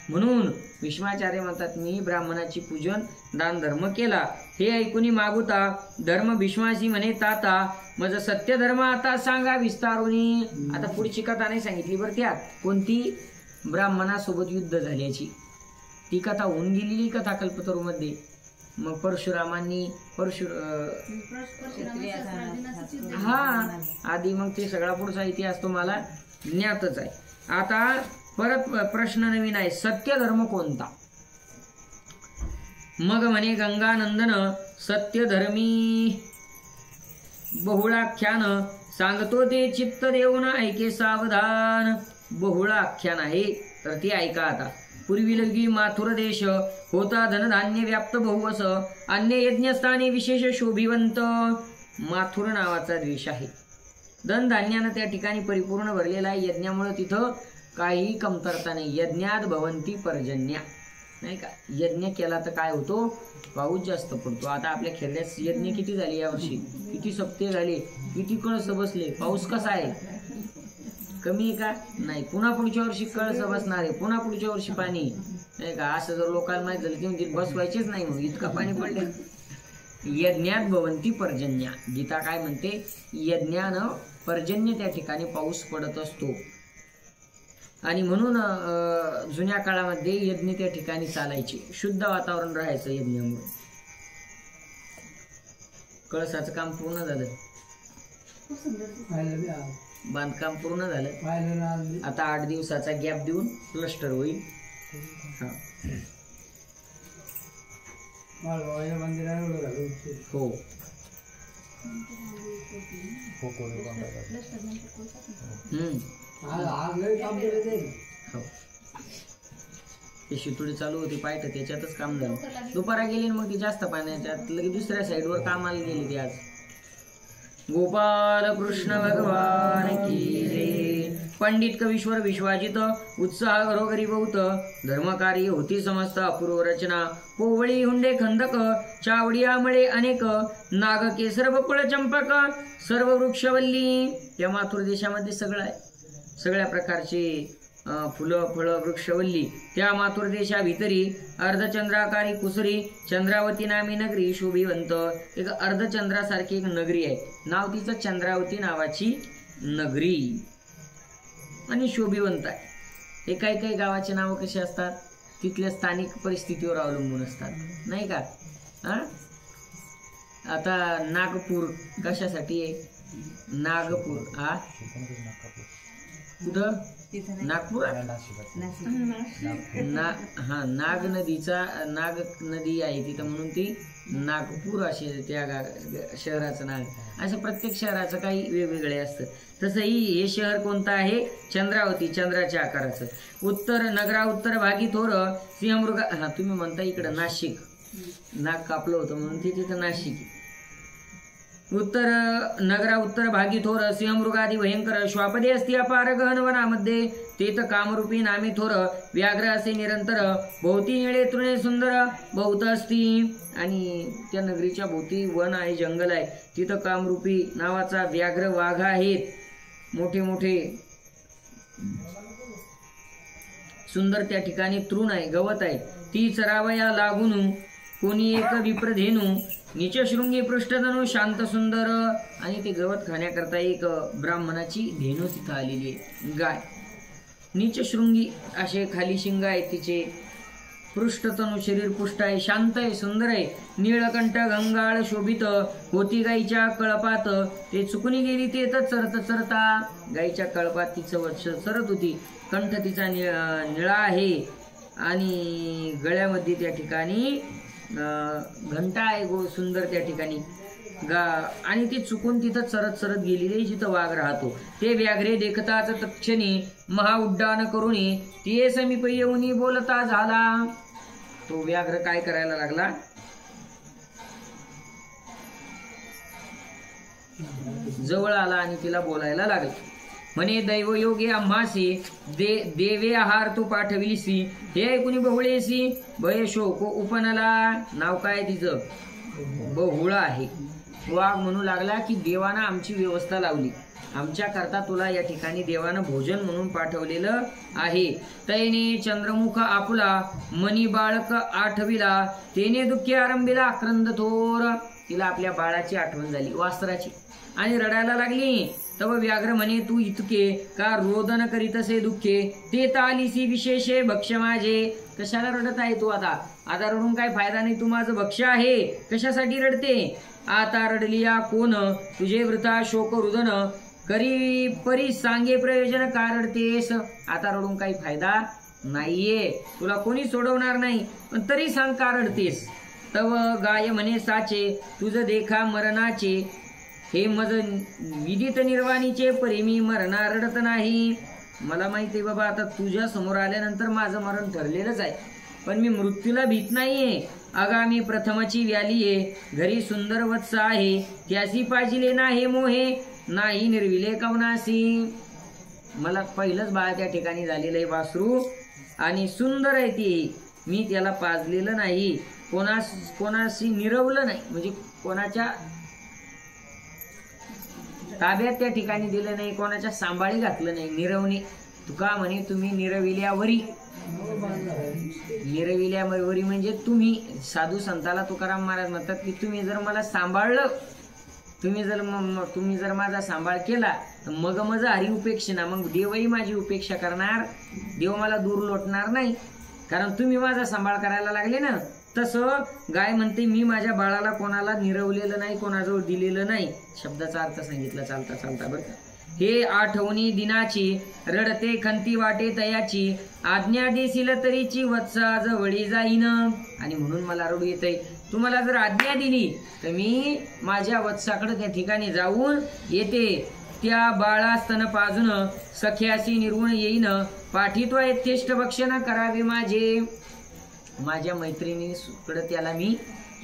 S1: म्हणून भीष्माचार्य म्हणतात मी ब्राह्मणाची पूजन दान धर्म केला. हे ऐकून मागुता धर्म भीष्माशी म्हणे ताता मज सत्य धर्म आता सांगा विस्तारुनी. आता पुढची कथा नाही सांगितली बरं, त्यात कोणती? ब्राह्मणासोबत युद्ध झाल्याची ती कथा होऊन गेलेली कथा कल्पतरूमध्ये. मग परशुरामांनी आधी मग ते सगळा पुढचा इतिहास तुम्हाला ज्ञातच आहे. आता परत प्रश्न नवीन आहे, सत्य धर्म कोणता? मग म्हणे गंगानंदन सत्य धर्मी बहुळाख्यान सांगतो ते चित्त देऊन ऐके सावधान. बहुळाख्यान आहे तर ते ऐका. आता पूर्वी लगी माथुर देश होता धनधान्य व्याप्त बहुवस अन्य यज्ञस्थानी विशेष शोभिवंत. माथुर नावाचा देश आहे, धनधान्यानं त्या ठिकाणी परिपूर्ण भरलेला आहे. यज्ञामुळे तिथं काही कमतरता नाही. यज्ञात भवंती पर्जन्या, नाही का? यज्ञ केला तर काय होतो? पाऊस जास्त पडतो. आता आपल्या खेळण्यास यज्ञ किती झाले यावर्षी, किती सप्ते झाले, किती कळस बसले. पाऊस कसा आहे? कमी आहे का? नाही. पुन्हा पुढच्या वर्षी कळस बसणार आहे, पुन्हा पुढच्या वर्षी पाणी, नाही का? असं जर लोकांना माहित झालं की म्हणजे बसवायचेच नाही, मग इतका पाणी पडले. यज्ञात भवंती पर्जन्या, गीता काय म्हणते? यज्ञानं पर्जन्य त्या ठिकाणी पाऊस पडत असतो. आणि म्हणून जुन्या काळामध्ये यज्ञ त्या ठिकाणी चालायचे, शुद्ध वातावरण राहायचं यज्ञामुळे. कळसाचं काम पूर्ण झालं, बांधकाम पूर्ण झालं. आता 8 दिवसाचा गॅप देऊन प्लास्टर होईल. हो ते शितुडी चालू होती पायट, त्याच्यातच काम झालं. दुपारा गेली मग ती जास्त पाण्याच्यात लगेच दुसऱ्या साईडवर कामाला गेली ती. आज गोपाल कृष्ण भगवान की जय। पंडित कवीश्वर विश्वाजित उत्साह घरोघरी बहुत धर्मकार्य होती समस्त अपूर्व रचना। पोवळी हुंडे खंदक चावडी आमळे अनेक नाग केसर बकुळ चंपक सर्व वृक्षवल्ली। त्या माथुर देशामध्ये सगळं आहे, सगळ्या प्रकारचे फुलं फळं वृक्षवल्ली। त्या माथुर देशाभितरी अर्धचंद्राकारी कुसरी चंद्रावती नामी नगरी शोभिवंत। एक अर्धचंद्रासारखी एक नगरी आहे, नाव तिचं चंद्रावती नावाची नगरी आणि शोभिवंत आहे। हे काही काही गावाचे नाव कसे असतात, तिथल्या स्थानिक परिस्थितीवर अवलंबून असतात, नाही का? आता नागपूर कशासाठी आहे? नागपूर कुठं? नागपूर नाग नदीचा नाग नदी आहे तिथं, म्हणून ती नागपूर असे त्या शहराचं नाव। असं प्रत्येक शहराचं काही वेगवेगळे असतं। तसंही हे शहर कोणतं आहे? चंद्रावती, चंद्राच्या आकाराचं। उत्तर नगरा उत्तर भागी थोर सिंहमृगा, तुम्ही म्हणता इकडं नाशिक, नाग कापलं होतं म्हणून ते तिथं नाशिक। उत्तर नगरा उत्तर भागी थोर सिंहमृगादी भयंकर श्वापदे असती अपार गहन वनामध्ये तेथ कामरूपी नामी थोर व्याघ्र असे निरंतर भोवती निळे तृणे सुंदर बहुत असती। आणि त्या नगरीच्या भोवती वन आहे, जंगल आहे, तिथं कामरूपी नावाचा व्याघ्र वाघ आहेत, मोठे मोठे सुंदर त्या ठिकाणी तृण आहे, गवत आहे। ती चरावया लागून कोणी एक विप्रधेनू नीचशृंगी पृष्ठधनु शांत सुंदर। आणि ते गवत खाण्याकरता एक ब्राह्मणाची धेनू तिथं आलेली आहे, गाय। नीचशृंगी असे खाली शिंग आहे तिचे, पृष्ठतनु शरीर पुष्ट आहे, शांत आहे, सुंदर आहे। नीळकंठ घंगाळ शोभित होती गाईच्या कळपात ते चुकून गेली ते तर चरत चरता। गाईच्या कळपात तिचं वत्स चरत होती, कंठ तिचा निळा आहे आणि गळ्यामध्ये त्या ठिकाणी घंटा आहे सुंदर त्या ठिकाणी आणि ती चुकून तिथं चरत चरत गेलेली जिथं वाघ राहतो। ते व्याघ्रे देखताच तत्क्षणी महाउड्डाण करुणी ती समीप येऊनी बोलता झाला। तो व्याघ्र काय करायला लागला? जवळ आला आणि तिला बोलायला लागला। म्हणे दैवयोगे आम्हासी देवे आहार तू पाठविलीसी हे ऐकून बहुळेसी भय शोक उपनला। नाव काय तिचं? बहुळा आहे। वाघ म्हणू लागला की देवानं आमची व्यवस्था लावली, आमच्या करता तुला या ठिकाणी देवानं भोजन म्हणून पाठवलेलं आहे। तैने चंद्रमुख आपुला मनी बाळक आठविला तेने दुःखी आरंभीला आक्रंद थोर। तिला आपल्या बाळाची आठवण झाली, वासराची, आणि रडायला लागली। तव व्याघ्र म्हणे तू इतके का रोदन करीत असे दुःखे ते तालिसी विशेषे भक्ष माझे। कशाला रडत आहे तू? आता रडून काय फायदा नाही, तू माझं भक्ष आहे, कशासाठी रडते? आता रडलिया कोण तुझे वृथा शोक रुदन करी परी सांगे प्रयोजन का रडतेस? आता रडून काही फायदा नाहीये, तुला कोणी सोडवणार नाही, पण तरी सांग का रडतेस? तव गाय म्हणे साचे तुझ देखा मरणाचे हे मज विदित निर्वाणीचे परी मी मरणार रडत नाही। मला माहिती आहे बाबा, आता तुझ्या समोर आल्यानंतर माझं मरण ठरलेलंच आहे, पण मी मृत्यूला भीत नाहीये। आगामी प्रथमची व्यालीये घरी सुंदर वत्स आहे त्यासी पाजिले नाही मोहे नाही निर्विले कवनासी। मला पहिलंच बाळ त्या ठिकाणी झालेलं आहे, वासरू, आणि सुंदर आहे ती, मी त्याला पाजलेलं नाही, कोणाशी निरवलं नाही, म्हणजे कोणाच्या ताब्यात त्या ठिकाणी दिलं नाही, कोणाच्या सांभाळी घातलं नाही। निरवणे तुका म्हणे तुम्ही निरविल्यावरी, निरविल्यावरी म्हणजे तुम्ही, साधू संताला तुकाराम महाराज म्हणतात की तुम्ही जर मला सांभाळलं, तुम्ही जर माझा सांभाळ केला तर मग माझा हरी उपेक्षणा, मग देवही माझी उपेक्षा करणार, देव मला दूर लोटणार नाही, कारण तुम्ही माझा सांभाळ करायला लागले ना। तसं गाय म्हणते मी माझ्या बाळाला कोणाला निरवलेलं नाही, कोणाजवळ दिलेलं नाही। शब्दाचा अर्थ सांगितला चालता चालता बरं। हे आठवणी दिनाची रडते खंती वाटे तयाची आज्ञा देशील तरीची वत्सा जवळी जाईन। आणि म्हणून मला रडू येतंय, तुम्हाला जर आज्ञा दिली तर मी माझ्या वत्साकडे त्या ठिकाणी जाऊन येते। त्या बाळा स्तन पाजून सख्याशी निर्वुण येईन पाठीत्वा यथेष्ट भक्षण करावे माझे। माझ्या मैत्रिणीकडे त्याला मी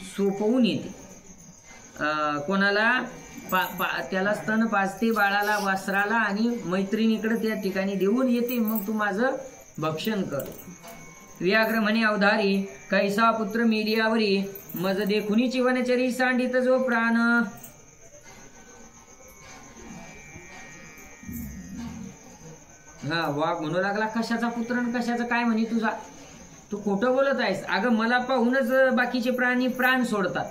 S1: सोपवून येते, कोणाला त्याला स्तन पाजते, बाळाला, वासराला आणि मैत्रिणीकडे त्या ठिकाणी देऊन येते, मग तू माझं भक्षण कर. व्याघ्र म्हणे अवधारी कैसा पुत्र मेलियावरी, मज देखुनीची वनचरी सांडित जो प्राण. हा वाघ म्हणू लागला कशाचा पुत्र आणि कशाचं काय म्हणे तुझा, तू खोटं बोलत आहेस. अगं मला पाहूनच बाकीचे प्राणी प्राण सोडतात,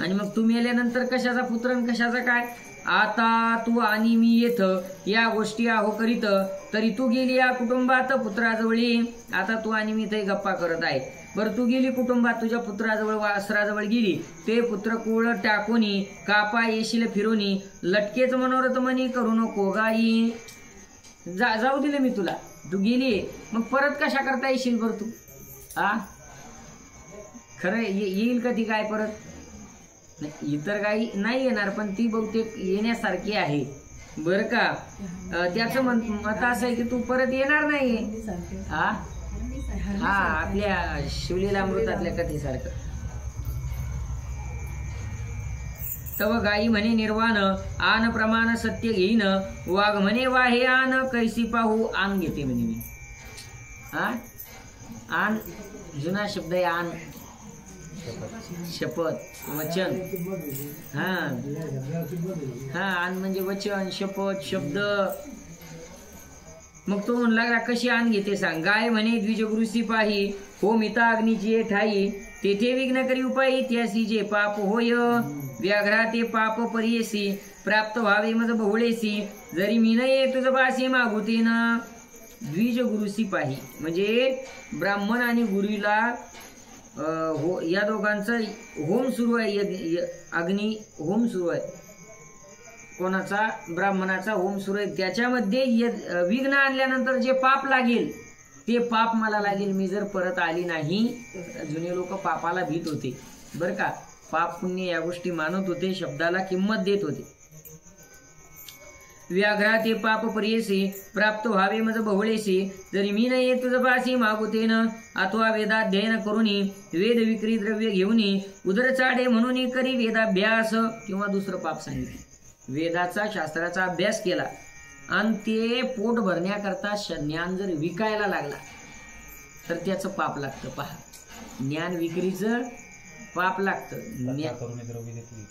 S1: आणि मग तू मेल्यानंतर कशाचा पुत्र आणि कशाचा काय. आता तू आणि मी येथ या गोष्टी आहो करीत, तरी तू गेली या कुटुंबात पुत्राजवळी. आता तू आणि मी ते गप्पा करत आहे. बरं तू गेली कुटुंबात, तुझ्या पुत्राजवळ वासराजवळ गेली, ते पुत्र कुळ टाकोनी कापा येशील फिरोनी, लटकेच मनोरथ मनी करू नको गाई. जाऊ दिले मी तुला, तू गेली, मग परत कशा करता येशील बरं तू. हा खरं येईल का ती काय परत. इतर काही नाही येणार, पण ती बहुतेक येण्यासारखी आहे बरं का. त्याचं मत असं आहे की तू परत येणार नाही. हा हा आपल्या शिवलीलामृतातल्या कथेसारखं. तव गाई म्हणे निर्वाण, आन प्रमाण सत्य घेईन, वाघ म्हणे वाहे आन कैसी पाहू आन घेते म्हणे मी. हा आन जुना शब्द आहे, आन शपथ वचन. हा हा आन म्हणजे वचन, शपथ, शब्द. मग तो म्हणू लागला कशी आण घेते सांग. गाय म्हणे द्विजगुरुसी पाही, हो मिता अग्नीची ठाई, तेथे विघ्न करी उपायी, त्यासी जे पाप होय. व्याघ्रा ते पाप परियेसी, प्राप्त व्हावे मज बहुळेसी, जरी मी नये तुझ पासी मागुते ना. द्विजगुरुसी पाही म्हणजे ब्राह्मण आणि गुरुला या दोघांचं होम सुरू आहे, अग्नी होम सुरू आहे. कोणाचा, ब्राह्मणाचा होम सुरू आहे. त्याच्यामध्ये विघ्न आणल्यानंतर जे पाप लागेल ते पाप मला लागेल मी जर परत आली नाही. जुने लोक पापाला भीत होते बरं का. पाप पुण्य या गोष्टी मानत होते, शब्दाला किंमत देत होते. व्याघ्रा ते पाप परियेसी, प्राप्त व्हावे मज बहुळेसी, जरी मी नाही तुझ पासी मागुतेन. अथवा वेदाध्ययन करूनी, वेद विक्री द्रव्य घेऊनी, उदर चाडे म्हणून करी वेदाभ्यास. किंवा दुसरं पाप सांगितलं, वेदाचा शास्त्राचा अभ्यास केला आणि ते पोट भरण्याकरता ज्ञान जर विकायला लागला तर त्याचं पाप लागतं. पहा, ज्ञान विक्रीचं पाप लागतं.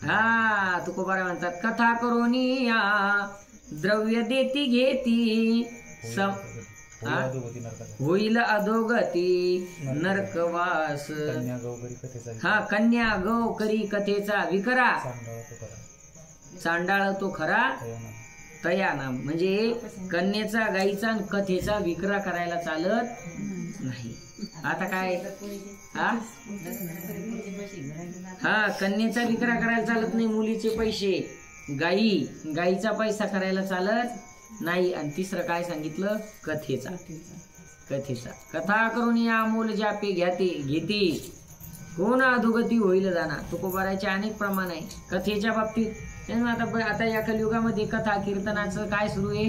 S1: हा तुकोबारा म्हणतात कथा करोनी या द्रव्य देती घेती, होईल अधोगती नरकवास. हा कन्या गौ करी कथेचा विकरा, चांडाळ तो खरा तया ना. म्हणजे कन्येचा, गाईचा आणि कथेचा विक्रा करायला चालत नाही. आता काय, हा कन्येचा विक्रा करायला चालत नाही, मुलीचे पैसे, गाईचा पैसा करायला चालत नाही. आणि तिसरं काय सांगितलं, कथेचा. कथा करून या मूल जापे घेते, कोण अधोगती होईल जाणार. तुकोबाराचे अनेक प्रमाण आहे कथेच्या बाबतीत. आता या कलियुगामध्ये कथा कीर्तनाचं काय सुरू आहे,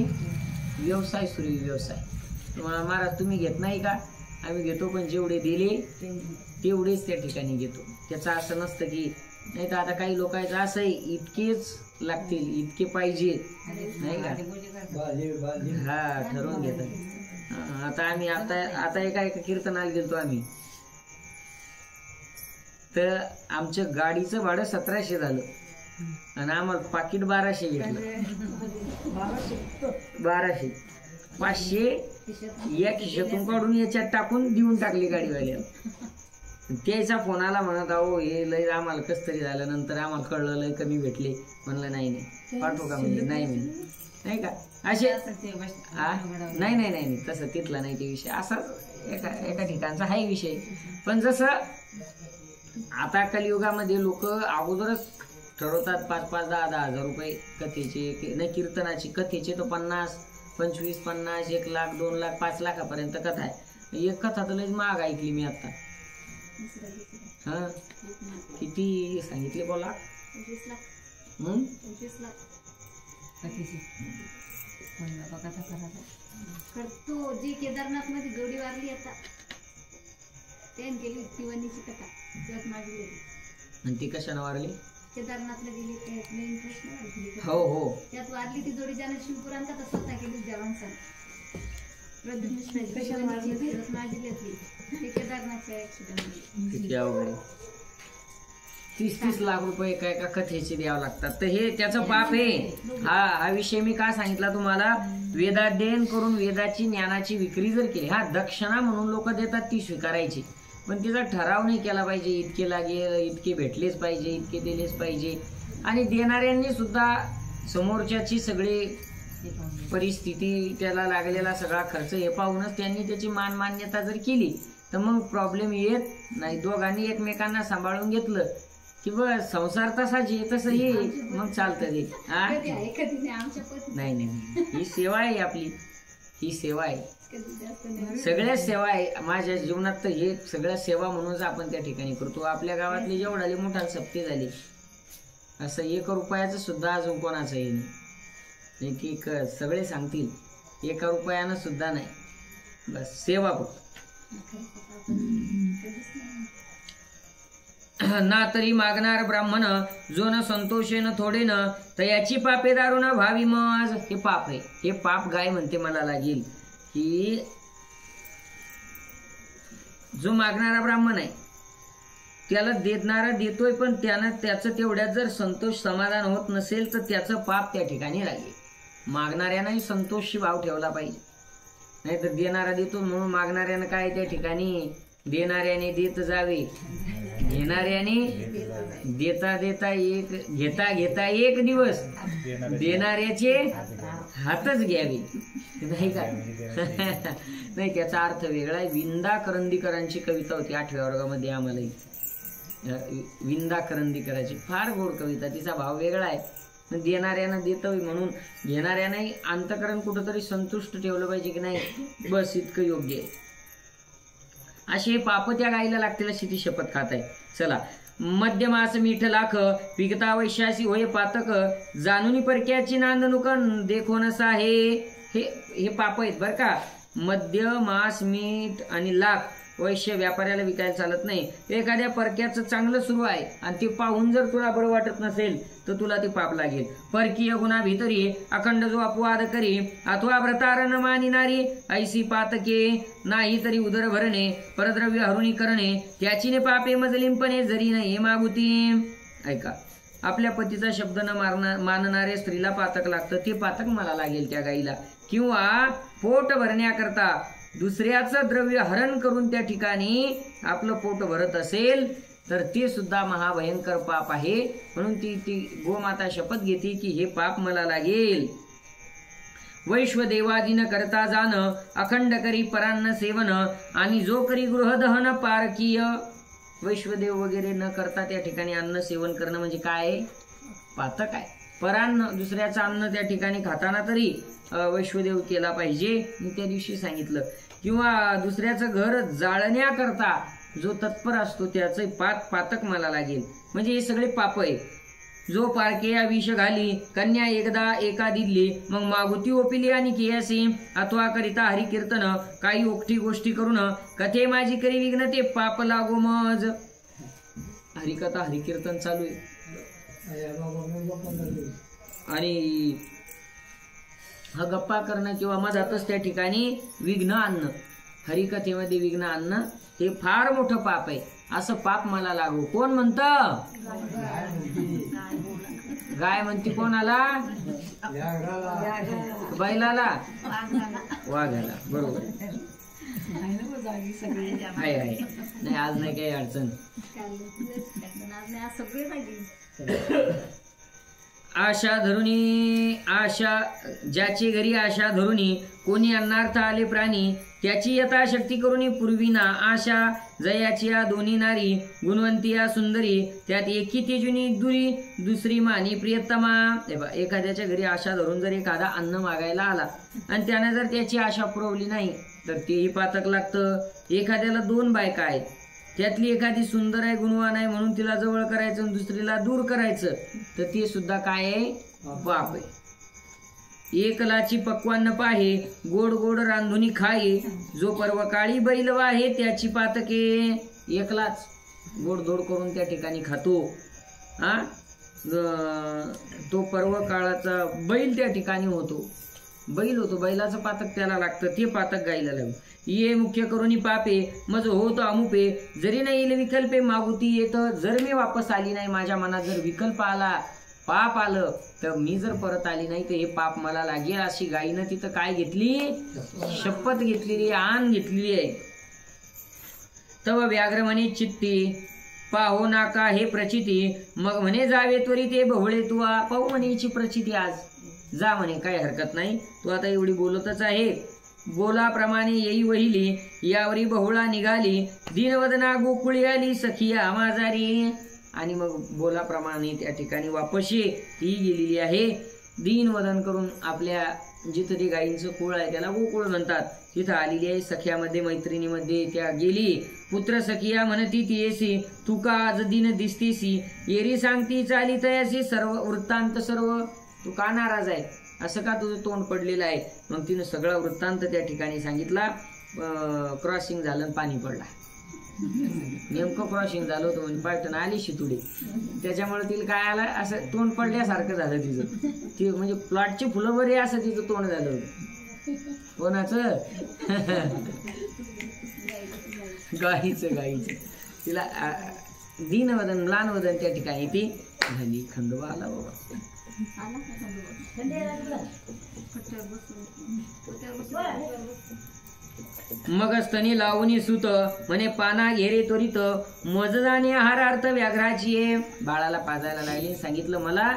S1: व्यवसाय सुरू आहे. व्यवसाय महाराज तुम्ही घेत नाही का, आम्ही घेतो, पण जेवढे दिले तेवढेच त्या ठिकाणी घेतो. त्याचं असं नसतं की नाही तर आता काही लोकांचं असं आहे इतकेच लागतील, इतके पाहिजे नाही का. हा ठरवून घेतात. आता आम्ही आता एका कीर्तनाला गेलतो आम्ही, तर आमच्या गाडीचं भाडं 1700 झालं आणि आम्हाला पाकिट 1200 घेतलं. 1200 500 या खिशातून काढून याच्यात टाकून देऊन टाकली गाडीवाल्याला. त्याचा फोन आला म्हणत अहो हे लय आम्हाला कस तरी झालं, नंतर आम्हाला कळलं लय कमी भेटले. म्हणलं नाही पाठवू का, म्हणजे नाही म्हणजे नाही का असे. नाही नाही नाही तसं तिथला नाही ते विषय, असा एका ठिकाणचा हाही विषय. पण जसं आता कलियुगामध्ये लोक अगोदरच ठरवतात 5-5, 10-10 हजार रुपये कथेचे, नाही कीर्तनाची. कथेचे तर 50, 25, 50, 1 लाख, 2 लाख, 5 लाखापर्यंत कथा आहे. एक कथा तर लयच महाग ऐकली मी आता. हा किती सांगितले बोला,
S2: 25 लाख. 25 लाख तो जी केदारनाथ मध्ये गौडी वारली आता त्याने केली तिवणीची कथा, त्यात माझी
S1: आणि ती कशाने वारली?
S2: केदारनाथला गेली ते मेन प्रश्न वाटली.
S1: हो हो
S2: त्यात वारली ती जोडी ज्याने शिवपुराण कथा स्वतः केली जवानसान. प्रद्युम्न माझी घेतली ते केदारनाथच्या ऍक्सिडेंट.
S1: किती अवघड आहे. 30-30 लाख रुपये एका एका कथेचे द्यावं लागतात. तर हे त्याचं पाप आहे. हा विषय मी का सांगितला तुम्हाला? वेदाध्ययन करून वेदाची ज्ञानाची विक्री जर केली, हा दक्षिणा म्हणून लोक देतात ती स्वीकारायची, पण तिचा ठराव नाही केला पाहिजे. इतके लागेल, इतके भेटलेच पाहिजे, इतके दिलेच पाहिजे. आणि देणाऱ्यांनी सुद्धा समोरच्याची सगळी परिस्थिती, त्याला लागलेला सगळा खर्च हे पाहूनच त्यांनी त्याची मान्यता जर केली तर मग प्रॉब्लेम येत नाही. दोघांनी एकमेकांना सांभाळून घेतलं की बस संसार तसाच आहे, तसं ये मग चालतं ते. नाही ही सेवा आहे आपली, ही सेवा आहे. सगळ्या सेवा आहे माझ्या जीवनात. तर हे सगळ्या सेवा म्हणूनच आपण त्या ठिकाणी करतो. आपल्या गावातली जेवढाली मोठा सप्ते झाली, असं 1 रुपयाचं सुद्धा अजून कोणाचं हे नाही. एक सगळे सांगतील 1 रुपयानं सुद्धा नाही, बस सेवा फक्त. ना तरी मागणार ब्राह्मण जो न संतोषे न थोडे न तयाची पापे दारू न भावी मज. हे पाप आहे. हे पाप गाय म्हणते मला लागेल की जो मागणारा ब्राह्मण आहे त्याला देणारा देतोय, पण त्यानं त्याचं तेवढ्यात जर संतोष समाधान होत नसेल तर त्याचं पाप त्या ठिकाणी लागेल. मागणाऱ्यानंही संतोषी भाव ठेवला पाहिजे. नाही तर देणारा देतो म्हणून मागणाऱ्यानं काय त्या ठिकाणी देणाऱ्याने देत जावे, घेणाऱ्याने देता देता घेता एक दिवस देणाऱ्याचे हातच घ्यावे, नाही का? नाही, त्याचा अर्थ वेगळा आहे. विंदा करंदीकरांची कविता होती 8व्या वर्गामध्ये आम्हाला. विंदा करंदीकरांची फार गोड कविता, तिचा भाव वेगळा आहे. देणाऱ्यानं देतोय म्हणून घेणाऱ्याने अंतकरण कुठंतरी संतुष्ट ठेवलं पाहिजे की नाही, बस इतकं योग्य आहे. असे पाप त्या गाईला लागतील अशी ती शपथ खात आहे. चला, मध्यमास मीठ लाख विगता वैशासी होय पातक जाणून परक्याची नांदनुकन देखो नसा. हे पाप आहेत बरं का. मध्य मास मीठ आणि लाख वैश्य व्यापाऱ्याला विकायला चालत नाही. एखाद्या परक्याचं चांगलं सुरू आहे आणि ते पाहून जर तुला बरं वाटत नसेल तर तुला ते पाप लागेल. परकीय गुन्हा भीतरी अखंड जो अपवाद करी अथवा व्रतार न मानिनारी ऐसी पातके नाही तरी उदर भरणे परद्रव्य हरुणी करणे त्याचीने पापे मजलिंपणे जरी नाही मागुती. ऐका, आपल्या पतीचा शब्द न मानणाऱ्या स्त्रीला पातक लागतं, ते पातक मला लागेल त्या गाईला. किंवा पोट भरण्याकरता दुसऱ्याचं द्रव्य हरण करून त्या ठिकाणी आपलं पोट भरत असेल तर ते सुद्धा महाभयंकर पाप आहे. म्हणून ती गोमाता शपथ घेते की हे पाप मला लागेल. वैश्वदेवादीन करता जाण अखंड करी परान्न सेवन आणि जो करी गृहदहन पारकीय. वैश्वदेव वगैरे न करता त्या ठिकाणी अन्न सेवन करणं म्हणजे काय? पातक आहे. परान्न, दुसऱ्याचं अन्न त्या ठिकाणी खाताना तरी वैश्वदेव केला पाहिजे, मी त्या दिवशी सांगितलं. किंवा दुसऱ्याचं घर जाळण्याकरता जो तत्पर असतो त्याचं पातक मला लागेल. म्हणजे हे सगळे पाप आहे. जो पारकेया विष घाली कन्या एकदा एका दिली मग मागुती ओपिली आणि कियासी अथवा करिता हरिकीर्तन काही ओकठी गोष्टी करून कथे माझी करी विघ्न ते पाप लागो मज. हरिकथा हरिकीर्तन चालू आहे आणि हा गप्पा करणं किंवा मधातच त्या ठिकाणी विघ्न आणणं, हरिकथेमध्ये विघ्न आणणं हे फार मोठं पाप आहे. असं पाप मला लागू. कोण म्हणतं? गाय म्हणते कोणाला? बैलाला, वाघाला. बरोबर आहे. नाही, आज नाही काही अडचण. आशा धरुणी आशा ज्याची घरी आशा धरुणी कोणी अन्नार्थ आले प्राणी त्याची यथाशक्ती करुणी पूर्वीना आशा जयाची या दोन्ही नारी गुणवंती या सुंदरी त्यात एकी तेजुनी दुरी दुसरी मानी प्रियतमा. एखाद्याच्या घरी आशा धरून जर एखादा अन्न मागायला आला आणि त्याने जर त्याची आशा पुरवली नाही तर तेही पातक लागतं. एखाद्याला 2 बायका आहेत, त्यातली एखादी सुंदर आहे, गुणवान आहे म्हणून तिला जवळ करायचं आणि दुसरीला दूर करायचं तर ते सुद्धा काय आहे? पाप आहे. एकलाची पक्वान्न पाहे गोड गोड रांधुनी खाये जो पर्वकाळी बैल वाहे त्याची पातके. एकलाच गोडधोड करून त्या ठिकाणी खातो. तो पर्व काळाचा बैल त्या ठिकाणी होतो. बैल होतो, बैलाचं पातक त्याला लागतं, ते पातक गायला लागतं. ये मुख्य करुणी पापे मज होत अमुपे, जरी नाही विकल्पे मागुती येत. जर मी वापस आली नाही, माझ्या मनात जर विकल्प आला, पाप आलं, तर मी जर परत आली नाही तर हे पाप मला लागेल. अशी गायीनं तिथं काय घेतली, शपथ घेतलेली, आण घेतलेली आहे. तव व्याघ्र म्हणे चित्ती पाहो नाका हे प्रचिती, मग म्हणे जावे त्वरी ते बहुळे तुवा. पाहू म्हणेची प्रचिती आज, जा म्हणे, काही हरकत नाही, तू आता एवढी बोलतच आहे. बोलाप्रमाणे येई वहिली, यावरी बहुळा निघाली, दीनवदना गोकुळी आली सखिया माझारी. आणि मग बोलाप्रमाणे त्या ठिकाणी वापशी ती गेलेली आहे. दीनवदन करून आपल्या जिथं ते गायींचं कुळ आहे त्याला गोकुळ म्हणतात, तिथं आलेली आहे. सख्यामध्ये मैत्रिणीमध्ये त्या गेली. पुत्र सखिया म्हणती तियेसी, तुका आज दिन दिसतेसी, येरी सांगती चाली तयासी, सर्व वृत्तांत सर्व. तू का नाराज आहे, असं का तुझं तोंड पडलेलं आहे. मग तिनं सगळा वृत्तांत त्या ठिकाणी सांगितला. क्रॉसिंग झालं, पाणी पडला, नेमकं क्रॉसिंग झालं होतं, म्हणजे पायटन आली शितुडी, त्याच्यामुळे तिला काय आलं, असं तोंड पडल्यासारखं झालं तिचं. ती म्हणजे प्लॉटची फुलं बरी असं तिचं तोंड झालं होतं. कोणाचं, गाईचं. तिला दीनवदन म्लानवदन त्या ठिकाणी ती झाली. खंडोबा आला बाबा. मग स्तनी लावणी सुत म्हणे पाना घेरे त्वरित, मजदाने आहारार्थ व्याघ्राची. बाळाला पाजायला लागले, सांगितलं मला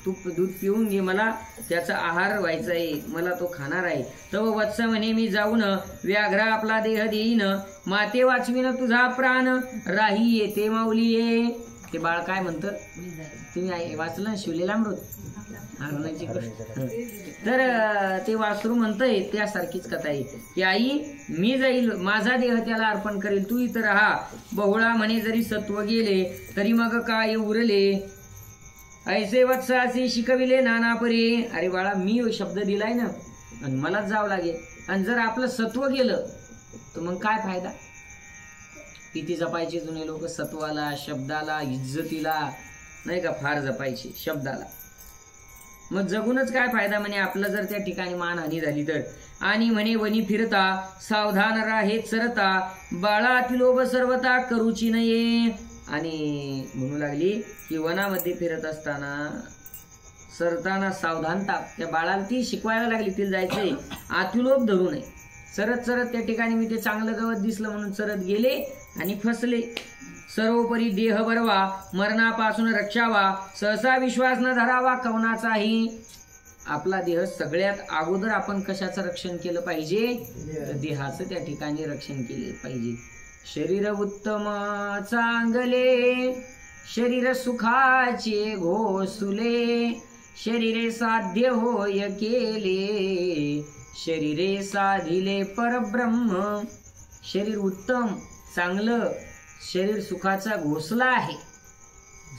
S1: तूप दूध पिऊन घे, मला त्याचा आहार व्हायचा आहे, मला तो खाणार आहे. तव वत्स म्हणे मी जाऊन व्याघ्रा आपला देह देईन, माते वाचवीन तुझा प्राण, राही येते माऊली ये. ते बाळ काय म्हणतं, तुम्ही वाचलं शिवलेला अमृत हरणाची गोष्ट, तर ते वासरू म्हणतंय त्यासारखीच कथा आहे की आई मी जाईल, माझा देह त्याला अर्पण करेल, तू इथं राहा. बहुळा म्हणे जरी सत्व गेले तरी मग काय उरले, ऐसे वत्सासी शिकविले नाना परी. अरे बाळा मी शब्द दिलाय ना आणि मलाच जावं लागेल, आणि जर आपलं सत्व गेलं तर मग काय फायदा. किती जपायचे जुने लोक सत्वाला, शब्दाला, इज्जतीला, नाही का, फार जपायचे शब्दाला. मग जगूनच काय फायदा म्हणे आपलं जर त्या ठिकाणी मानहानी झाली तर. आणि म्हणे वनी फिरता सावधान राहे सरता, बाळा अतिलोभ सर्वता करूची नये. आणि म्हणू लागली की वनामध्ये फिरत असताना सरताना सावधानता, त्या बाळाला ती शिकवायला लागली, तिला जायचंय अतिलोभ धरू नये. सरत सरत त्या ठिकाणी मी ते चांगलं गवत दिसलं म्हणून सरत गेले आणि फसले. सर्वोपरी देह बरवा, मरणापासून रक्षावा, सहसा विश्वास न धरावा कवनाचाही. आपला देह सगळ्यात अगोदर आपण कशाचं रक्षण केलं पाहिजे, तर देहाचं त्या ठिकाणी रक्षण केले पाहिजे. शरीर उत्तम चांगले, शरीर सुखाचे घोसुले, शरीरे साध्य होय केले, शरीरे साधिले परब्रह्म. शरीर उत्तम चांगलं, शरीर सुखाचा घोसला आहे,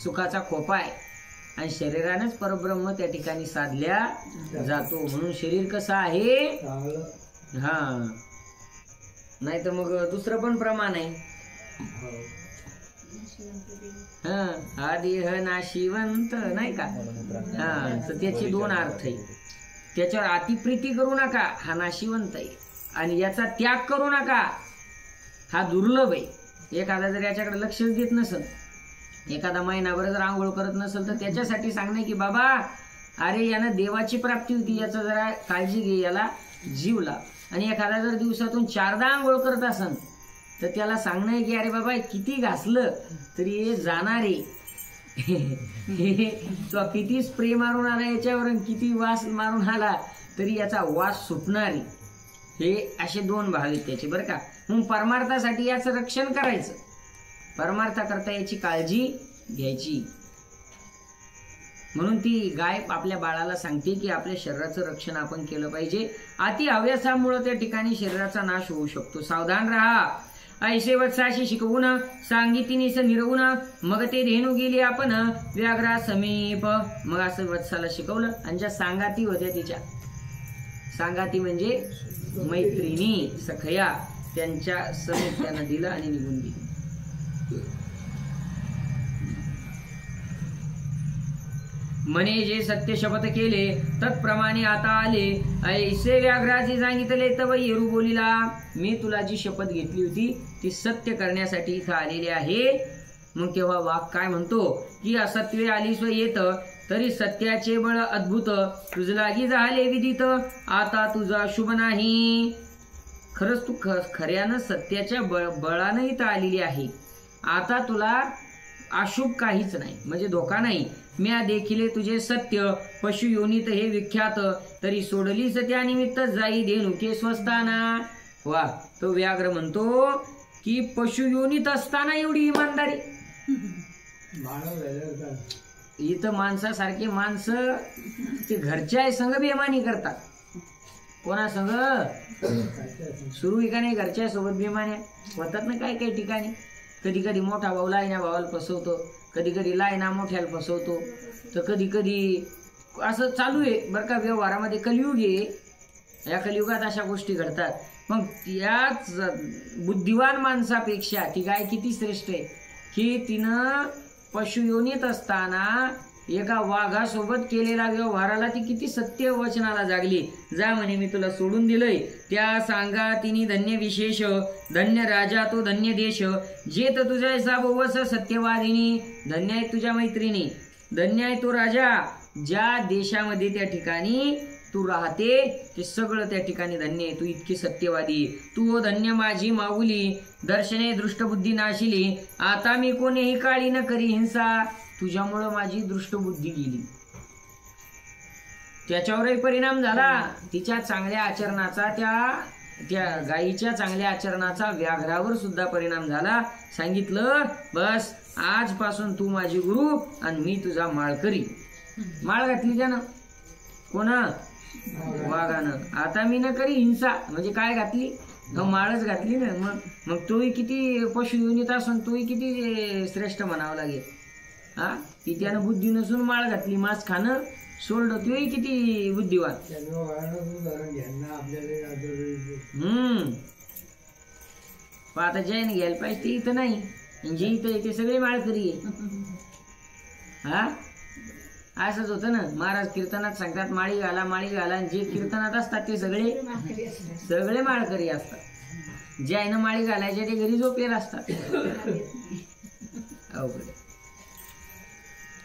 S1: सुखाचा खोपा आहे, आणि शरीरानेच परब्रह्म त्या ठिकाणी साधल्या जातो. म्हणून शरीर कसं आहे, हा, नाही तर मग दुसरं पण प्रमाण आहे. हा देह नाशिवंत, नाही का, हा, तर त्याचे दोन अर्थ आहे. त्याच्यावर अतिप्रीती करू नका, हा नाशिवंत आहे, आणि याचा त्याग करू नका, हा दुर्लभ आहे. एखादा जर याच्याकडे लक्षच देत नसेल, एखादा महिनाभर जर आंघोळ करत नसेल, तर त्याच्यासाठी सांगणे की बाबा अरे यानं देवाची प्राप्ती होती, याचा जरा काळजी घे, याला जीव लाव. आणि एखादा जर दिवसातून 4दा आंघोळ करत असेल तर त्याला सांगणं की अरे बाबा किती घासलं तरी हे जाणार आहे, तो किती स्प्रे मारून आला याच्यावर, किती वास मारून आला तरी याचा वास सुटणार आहे. हे असे दोन भाग आहेत त्याचे, बरं का. मग परमार्थासाठी याचं रक्षण करायचं, परमार्थाकरता याची काळजी घ्यायची. म्हणून ती गाय आपल्या बाळाला सांगते की आपल्या शरीराचं रक्षण आपण केलं पाहिजे. अति हव्यासामुळे त्या ठिकाणी शरीराचा नाश होऊ शकतो. सावधान राहा. ऐसे वत्साशी शिकवून सांगितीनीस निरवून, मग ते धेनू गेली आपण व्याघ्रा समीप. मग असं वत्साला शिकवलं, आणि ज्या सांगाती होत्या तिच्या, सांगाती म्हणजे मैत्रिणी सखया, त्यांच्या समीप त्यांना दिलं आणि निघून गेली. म्हणे जे सत्य शपथ केले तत्प्रमाणे आता आले, ऐसे व्याघ्राचे सांगितले तव येरू बोलिला. मी तुला जी शपथ घेतली होती ती सत्य करण्यासाठी इथं आलेली आहे. मग तेव्हा वाघ काय म्हणतो की असत्वे आली स्व येत तरी सत्याचे बळ अद्भुत, तुझ लागी झाले विदित आता तुझा शुभ नाही. खरंच तू खऱ्यानं सत्याच्या बळानं इथं आलेली आहे. आता तुला अशुभ काहीच नाही, म्हणजे धोका नाही. म्या देखिले तुझे सत्य पशु योनीत हे विख्यात, तरी सोडलीच त्यानिमित्त जाई धेनुके स्वस्थाना. वा, तो व्याघ्र म्हणतो की पशु योनीत असताना एवढी इमानदारी. इथं माणसासारखे माणसं ते घरच्या संघ बेमानी करतात. कोणा संघ सुरू का नाही, घरच्या सोबत बेमान्या होतात ना काही काही ठिकाणी. कधी कधी मोठा भाऊ लायना भावाला फसवतो, कधी कधी लायना मोठ्याला फसवतो, तर कधी कधी असं चालू आहे बरं का. व्यवहारामध्ये कलियुग आहे, या कलियुगात अशा गोष्टी घडतात. मग याच बुद्धिवान माणसापेक्षा ती गाय किती श्रेष्ठ आहे की तिनं पशुयोनीत असताना एका वाघासोबत केलेल्या व्यवहाराला ती किती सत्य वचनाला जागली. जा म्हणे मी तुला सोडून दिलंय, त्या सांगा तिने धन्य विशेष, धन्य राजा तो धन्य देश, जे तर तुझ्या ऐसा बोवस सत्यवादिनी. धन्य आहे तुझ्या मैत्रिणी, धन्य आहे तो राजा, ज्या देशामध्ये त्या ठिकाणी तू राहते ते सगळं त्या ठिकाणी धन्य आहे. तू इतकी सत्यवादी, तू धन्य माझी माऊली, दर्शने दृष्टबुद्धी नाशिली, आता मी कोणीही काळी न करी हिंसा. तुझ्यामुळं माझी दृष्टबुद्धी गेली, त्याच्यावरही परिणाम झाला. तिच्या चांगल्या आचरणाचा, त्या गायीच्या चांगल्या आचरणाचा व्याघ्रावर सुद्धा परिणाम झाला. सांगितलं बस आजपासून तू माझी गुरु आणि मी तुझा माळकरी. माळ घातली त्यानं, कोणा वाघानं. आता मी न करी हिंसा, म्हणजे काय घातली, माळच घातली ना. मग तोही किती पशु युनित असून तोही किती श्रेष्ठ म्हणावं लागेल. हा, ती त्यानं बुद्धी नसून माळ घातली, मांस खाणं सोडलं, तोही किती बुद्धिवान. आता जैन घ्यायला पाहिजे ते इथं नाही, जे इथं येते सगळे माळकरी आहे. हा, असंच होतं ना. महाराज कीर्तनात सांगतात माळी घाला माळी घाला, आणि जे कीर्तनात असतात ते सगळे माळकरी असतात. ज्यानं माळी घालायचे ते घरी झोपेल असतात. अवघड.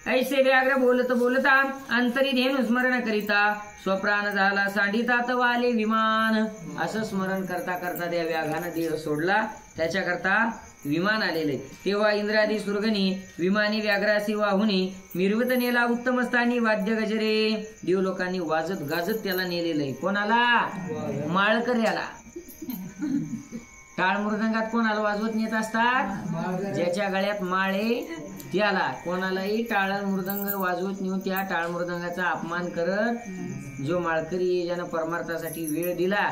S1: ऐसे व्याघ्र बोलत बोलता अंतरी धेनु स्मरण करिता, स्वप्राण झाला सांडितात वाले विमान. असं स्मरण करता करता त्या व्याघानं देह सोडला, त्याच्याकरता विमान आलेले. तेव्हा इंद्रादी सुरगणी विमानी व्याघ्रासी वाहुनी मिरवत नेला उत्तम स्थानी वाद्य गजरे. देव लोकांनी वाजत गाजत त्याला नेलेलंय. कोणाला? माळकऱ्याला. टाळ मृदंगात कोणाला वाजवत नेत असतात? ज्याच्या गळ्यात माळे त्याला. कोणालाही टाळ मृदंग वाजवत नेऊन त्या टाळ मृदंगाचा अपमान करत जो माळकरी ज्यानं परमार्थासाठी वेळ दिला,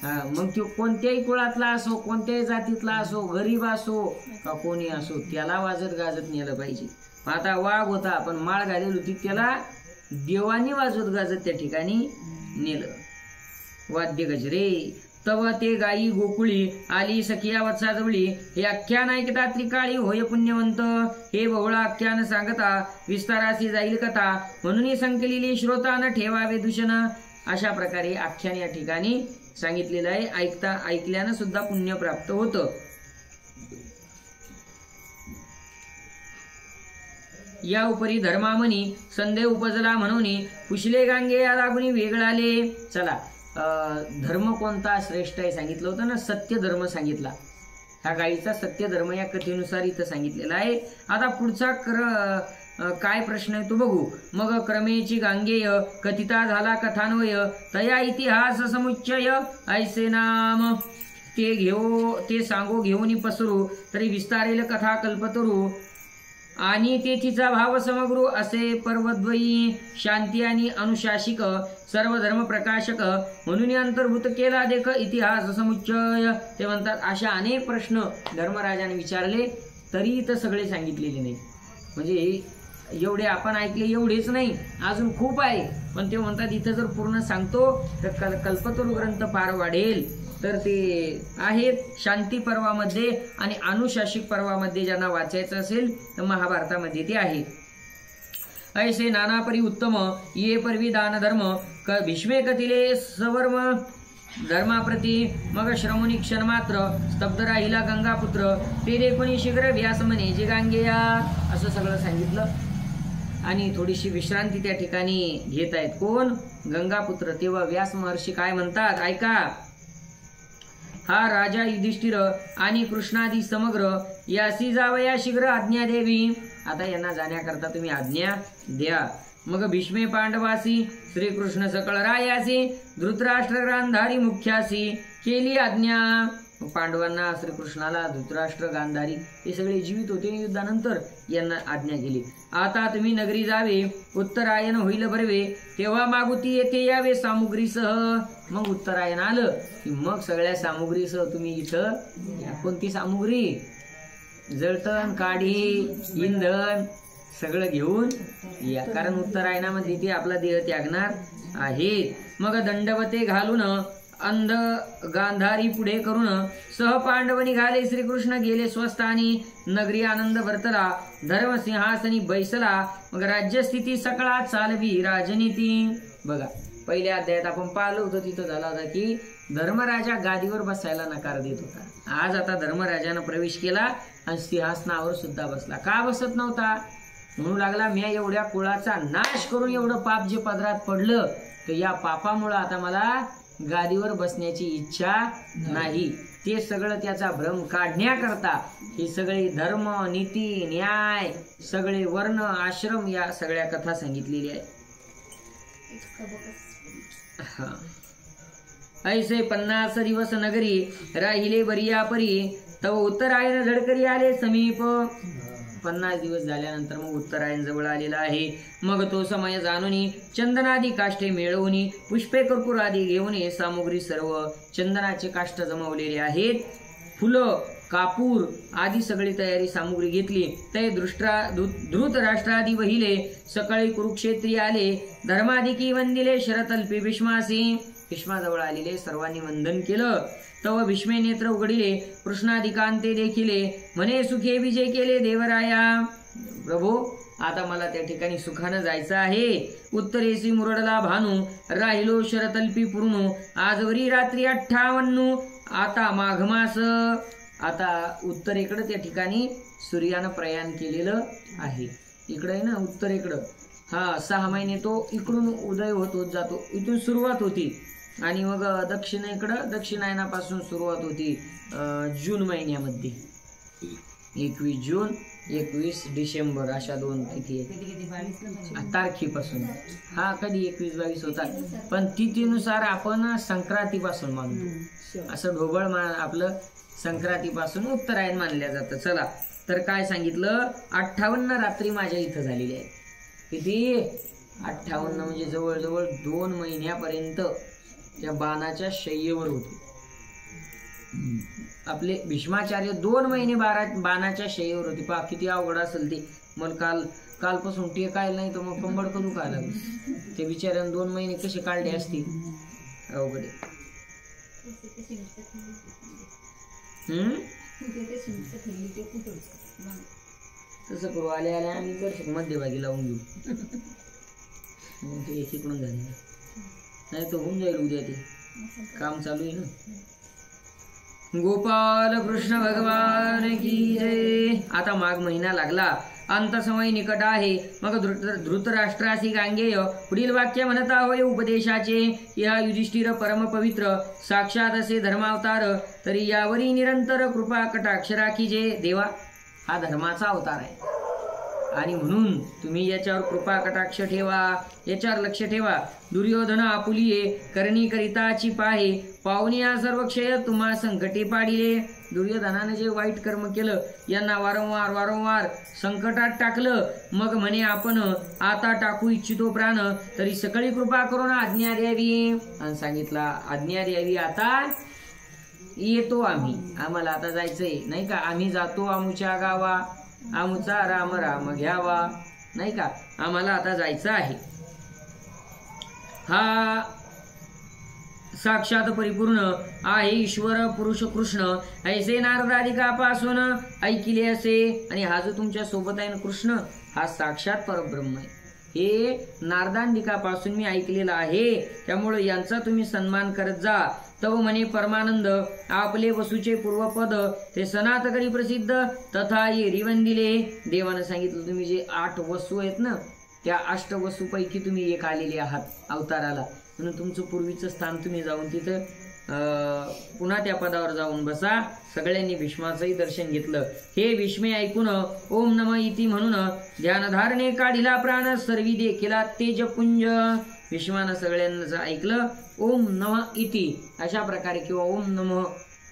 S1: मग तो कोणत्याही कुळातला असो, कोणत्याही जातीतला असो, गरीब असो का कोणी असो, त्याला वाजत गाजत नेलं पाहिजे. आता वाघ होता पण माळ घालेली होती, त्याला देवानी वाजवत गाजत त्या ठिकाणी नेलं. वाद्य गजरे तव ते गायी गोकुळी आली सखिया वत्साजवळी. हे आख्यान ऐकता त्रिकाळी होय पुण्यवंत. हे बहुळा आख्यान सांगता विस्तारासी जाईल कथा. म्हणून संकलिली श्रोता न ठेवावे दूषण. अशा प्रकारे आख्यान या ठिकाणी सांगितलेलं आहे. ऐकल्यानं सुद्धा पुण्य प्राप्त होतं. या उपरी धर्मामनी संदेह उपजला म्हणून पुशले गांगे या लागून वेगळाले. चला, धर्म कोणता श्रेष्ठ आहे सांगितलं होतं ना, सत्य धर्म सांगितला. हा गायीचा सत्य धर्म या कथेनुसार इथं सांगितलेला आहे. आता पुढचा काय प्रश्न आहे तो बघू. मग क्रमेची गांगेय कथिता झाला कथान्वय. तया इतिहास समुच्चय ऐसे नाम. ते सांगो घेऊन पसरू तरी विस्तारेल कथा कल्पतरू. आणि तेथीचा भाव समग्रू असे पर्वद्वयी. शांती आणि अनुशासिक सर्व धर्म प्रकाशक म्हणून अंतर्भूत केला देख इतिहास समुच्चय. ते म्हणतात अशा अनेक प्रश्न धर्मराजाने विचारले तरी इथं सगळे सांगितलेले नाही. म्हणजे एवढे आपण ऐकले एवढेच नाही, अजून खूप आहे. पण ते म्हणतात इथं जर पूर्ण सांगतो तर कल्पतरू ग्रंथ फार वाढेल. तर ते आहेत शांती पर्वामध्ये आणि अनुशासिक पर्वामध्ये ज्यांना वाचायचं असेल तर महाभारतामध्ये ते आहे. ऐसे नाना परी उत्तम ये परवी दान धर्म भीष्मे कथिले सवर्म धर्माप्रती मग श्रमुनी क्षण मात्र स्तब्ध राहिला गंगापुत्र ते देखुनी शीघ्र व्यास म्हणे जे गांगेया असं सगळं सांगितलं. आणि थोडीशी विश्रांती त्या ठिकाणी घेत आहेत कोण? गंगापुत्र. तेव्हा व्यास महर्षी काय म्हणतात ऐका. हा राजा युधिष्ठिर आणि कृष्णादी समग्र यासी जावया शीघ्र आज्ञा देवी. आता यांना जाण्याकरता तुम्ही आज्ञा द्या. मग भीष्मे पांडवासी श्रीकृष्ण सकळ रायासी धृतराष्ट्र गांधारी मुख्यासी केली आज्ञा. पांडवांना श्रीकृष्णाला धृतराष्ट्र गांधारी हे सगळे जीवित होते युद्धानंतर यांना आज्ञा केली. आता तुम्ही नगरी जावे उत्तरायण होईल बरवे तेव्हा मागुती येथे यावे सामुग्रीसह. मग उत्तरायण आलं की मग सगळ्या सामुग्रीसह तुम्ही इथं. कोणती सामुग्री? जळतण काढी इंधन सगळं घेऊन या, कारण उत्तरायणामध्ये ते आपला देह त्यागणार आहेत. मग दंडवते घालून अंध गांधारी पुढे करून सह पांडव निघाले. श्रीकृष्ण गेले स्वस्थानी नगरी आनंद वर्तला धर्म सिंहासनी बैसला. मग राज्यस्थिती सकळा चालवी राजनीती. बघा पहिल्या अध्यायात आपण पाहिलं होतं तिथं झाला होता की धर्मराजा गादीवर बसायला नकार देत होता. आज आता धर्मराजानं प्रवेश केला आणि सिंहासनावर सुद्धा बसला. का बसत नव्हता? म्हणू लागला मी एवढ्या कुळाचा नाश करून एवढं पाप जे पदरात पडलं तर या पापामुळे आता मला गादीवर बसण्याची इच्छा नाही. ते सगळं त्याचा भ्रम काढण्याकरता हे सगळे धर्म नीती न्याय सगळे वर्ण आश्रम या सगळ्या कथा सांगितलेल्या आहेत. ऐसे 50 दिवस नगरी राहिले बरिया परी तव उत्तरायण झडकरी आले समीप. 50 दिवस झाल्यानंतर मग उत्तरायण जवळ आलेला आहे. मग तो समय जाणून चंदनादी काष्टे मिळवून पुष्पे कर्पूर आदी घेऊन सामुग्री सर्व चंदनाचे काष्ट जमवलेले आहेत. फुलं कापूर आदी सगळी तयारी सामुग्री घेतली. ते धृतराष्ट्रादी वहिले सकाळी कुरुक्षेत्री आले. धर्माधिकी वंदिले शरतल्पी भीष्मासी. भीष्माजवळ आलेले सर्वांनी वंदन केलं. तव भीष्मे नेत्र उघडिले कृष्णाधिकांते देखिले म्हणे सुखे विजय केले देवराया. प्रभू आता मला त्या ठिकाणी सुखानं जायचं आहे. उत्तरेसी मुरडला भानू राहिलो शरतल्पी पूर्ण आजवरी रात्री 58. आता माघमास. आता उत्तरेकडे त्या ठिकाणी सूर्यानं प्रयाण केलेलं आहे. इकडे आहे ना उत्तरेकडं. 6 महिने तो इकडून उदय होत जातो. इथून सुरुवात होती आणि मग दक्षिणेकडं दक्षिणायनापासून सुरुवात होती जून महिन्यामध्ये. 21 जून 21 डिसेंबर अशा 2 तिथी तारखेपासून. कधी 21-22 होतात पण तिथीनुसार आपण संक्रांतीपासून मानतो. असं ढोबळ आपलं संक्रांतीपासून उत्तरायण मानल्या जातं. चला तर काय सांगितलं 58 रात्री माझ्या इथं झालेली आहे. किती? 58 म्हणजे जवळजवळ 2 महिन्यापर्यंत त्या बाणाच्या शय्येवर होते. आपले भीष्माचार्य 2 महिने बाणाच्या शय्येवर होते. पहा किती अवघड असेल ते. मला कालपासून टेकायला नाही तर मग कंबड करू काय लागलं. ते बिचाऱ्यानं 2 महिने कसे काढले असतील. अवघड. तसं करू आले आम्ही दर्शक मध्यभागी लावून घेऊ. ते एकीकडून झाले नाही तर होऊन जाईल उद्या. ते काम चालू आहे ना. गोपाल कृष्ण भगवान की जय. आता माघ महिना लागला. अंत समय निकट आहे. मग धृतराष्ट्रासी गांगेय पुढील वाक्य म्हणता होय उपदेशाचे. या युधिष्ठिर परम पवित्र साक्षात असे धर्मावतार तरी यावरी निरंतर कृपा कटाक्ष राखीजे. देवा हा धर्माचा अवतार आहे आणि म्हणून तुम्ही याच्यावर कृपा कटाक्ष ठेवा. याच्यावर लक्ष ठेवा. दुर्योधन आपुलिये करणी करिताची पाहे पाहुनिया सर्व क्षय तुम्हा संकटे पाडिले. दुर्योधनाने जे वाईट कर्म केलं यांना वारंवार संकटात टाकलं. मग म्हणे आपण आता टाकू इच्छितो प्राण तरी सकळी कृपा करून आज्ञा द्यावी. आणि सांगितला आज्ञा द्यावी. आता येतो आम्ही. आम्हाला आता जायचंय नाही का. आम्ही जातो आमुच्या गावा आमुचा राम राम घ्यावा नाही का. आम्हाला आता जायचं आहे. हा साक्षात परिपूर्ण आहे ईश्वर पुरुष कृष्ण ऐसे नारदादिकापासून ऐकिले असे. आणि हा जो तुमच्या सोबत आहे ना कृष्ण हा साक्षात परब्रह्म आहे. हे नारदांडिकापासून मी ऐकलेलं आहे, त्यामुळे यांचा तुम्ही सन्मान करत जा. तव म्हणे परमानंद आपले वसूचे पूर्वपद ते सनातकरी प्रसिद्ध तथा ये रिवंदिले. देवानं सांगितलं तुम्ही जे 8 वसू आहेत ना, त्या 8 वसूपैकी तुम्ही एक आलेले आहात अवताराला, म्हणून तुमचं पूर्वीचं स्थान तुम्ही जाऊन तिथं पुन्हा त्या पदावर जाऊन बसा. सगळ्यांनी भीष्माचंही दर्शन घेतलं. हे भीष्मे ऐकून ओम नम इति म्हणून ध्यानधारणे काढिला प्राण सर्वी देखिला तेजपुंज. भीष्मानं सगळ्यांचं ऐकलं ओम नम इति अशा प्रकारे, किंवा ओम नम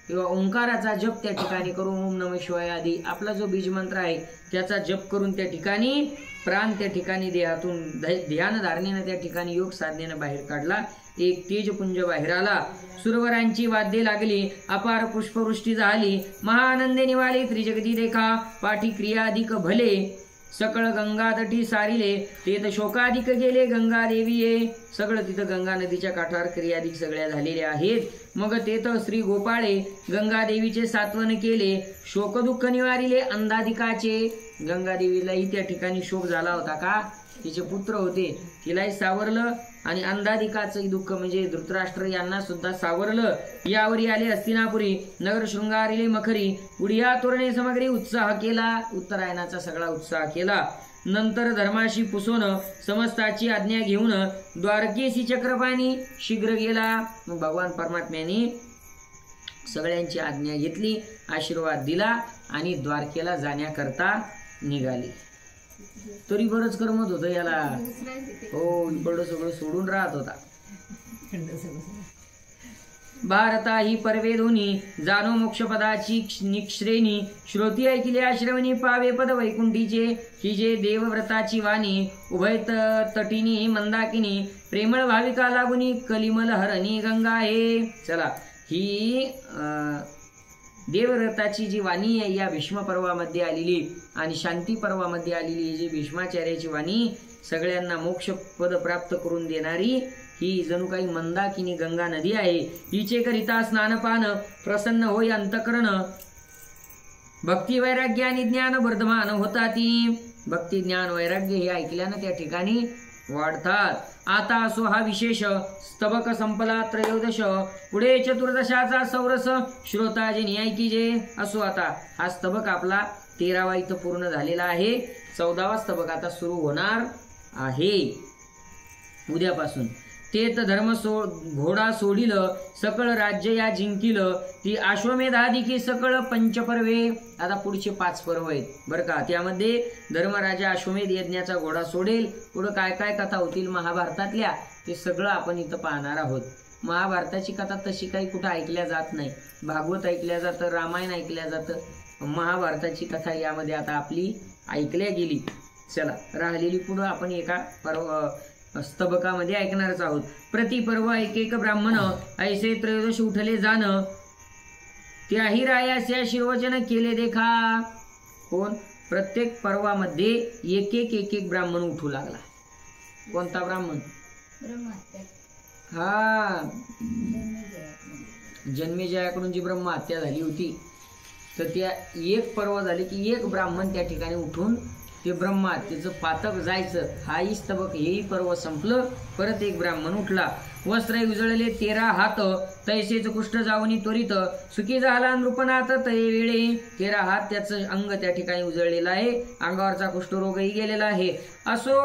S1: किंवा ओंकाराचा जप त्या ठिकाणी करून ओम नम शिवाय आदी आपला जो बीज मंत्र आहे त्याचा जप करून त्या ठिकाणी प्राण त्या ठिकाणी देहातून ध्यानधारणेनं त्या ठिकाणी योग साधनेनं बाहेर काढला. एक तेजपुंज बाहेर आला. सुरवरांची वाद्ये लागली, अपार पुष्पवृष्टी झाली, महानंदे निवाले त्रिजगती देखा, पाठी क्रियाधिक भले, सकळ गंगा तटी सारिले, तेथ शोकाधिक गेले गंगा देवी ये. सगळं तिथं गंगा नदीच्या काठावर क्रियाधिक सगळ्या झालेल्या आहेत. मग तेथ श्री गोपाळे गंगा देवीचे सात्वन केले, शोक दुःख निवारिले अंधाधिकाचे. गंगा देवीलाही त्या ठिकाणी शोक झाला होता का, तिचे पुत्र होते, तिलाही सावरलं, आणि अंधाधिकाचंही दुःख म्हणजे धृतराष्ट्र यांना सुद्धा सावरलं. यावरी आले हस्तिनापुरी, नगर शृंगारिले मखरी, उडिया तोरणे समग्री उत्साह केला. उत्तरायणाचा सगळा उत्साह केला. नंतर धर्माशी पुसून समस्ताची आज्ञा घेऊन द्वारकेशी चक्रपाणी शीघ्र गेला. मग भगवान परमात्म्याने सगळ्यांची आज्ञा घेतली, आशीर्वाद दिला आणि द्वारकेला जाण्याकरता निघाले. तरी बरंच करमत होतं याला. हो, इकडं सगळं सोडून राहत होता. भारता ही पर्वे दोन्ही जानो मोक्षपदाची निश्रेणी, श्रोती ऐकिले आश्रवणी पावे पद वैकुंठीचे. ही जे देवव्रताची वाणी उभय तटिनी मंदाकिनी, प्रेमळ भाविका लागुनी कलिमल हरणी गंगा हे. चला, ही देवव्रताची जी वाणी आहे या भीष्म पर्वामध्ये आलेली आणि शांती पर्वामध्ये आलेली जी भीष्माचार्याची वाणी सगळ्यांना मोक्ष पद प्राप्त करून देणारी ही जणू काही मंदाकिनी गंगा नदी आहे. हिचे करिता स्नानपान प्रसन्न होई अंतकरण, भक्ती वैराग्य आणि ज्ञान वर्धमान होता ती. भक्ती ज्ञान वैराग्य हे ऐकल्यानं त्या ठिकाणी वाढतात. आता असो हा विशेष स्तबक संपला त्रयोदश, पुढे चतुर्दशाचा सौरस श्रोताजनी ऐकीजे. असो आता हा स्तबक आपला 13वा इथं पूर्ण झालेला आहे. 14वा स्तबक आता सुरू होणार आहे उद्यापासून. तेत धर्म घोडा सोडिल, सकळ राज्य या जिंकिल, ती अश्वमेधादिकी सकळ पंचपर्वे. आता पुढचे 5 पर्व आहेत बरं का. त्यामध्ये धर्मराजा अश्वमेध यज्ञाचा घोडा सोडेल. पुढं काय काय कथा होतील महाभारतातल्या ते सगळं आपण इथं पाहणार आहोत. महाभारताची कथा तशी काही कुठं ऐकल्या जात नाही. भागवत ऐकल्या जातं, रामायण ऐकल्या जातं, महाभारताची कथा यामध्ये आता आपली ऐकल्या गेली. चला, राहिलेली पुढं आपण एका स्तबकामध्ये ऐकणारच आहोत. प्रतिपर्व एक एक ब्राह्मण ऐसे त्रयोदश उठले जाण, त्याही रायाच्या शिरोवचन केले देखा. कोण? प्रत्येक पर्वामध्ये एक एक ब्राह्मण उठू लागला. कोणता ब्राह्मण? हा, जन्मेजयाकडून जी ब्रह्महत्या झाली होती तर त्या एक पर्व झाले की एक ब्राह्मण त्या ठिकाणी उठून ते ब्रह्महत्येचं पातक जायचं. हाही स्तबक, हेही पर्व संपलं. परत एक ब्राह्मण उठला. वस्त्र उजळले 13 हात, तैसेच कुष्ठ जाऊनी त्वरित, सुखी झाला नृपनाथ तये वेळे. 13 हात त्याचं अंग त्या ठिकाणी उजळलेलं आहे, अंगावरचा कुष्ठरोगही गेलेला आहे. असो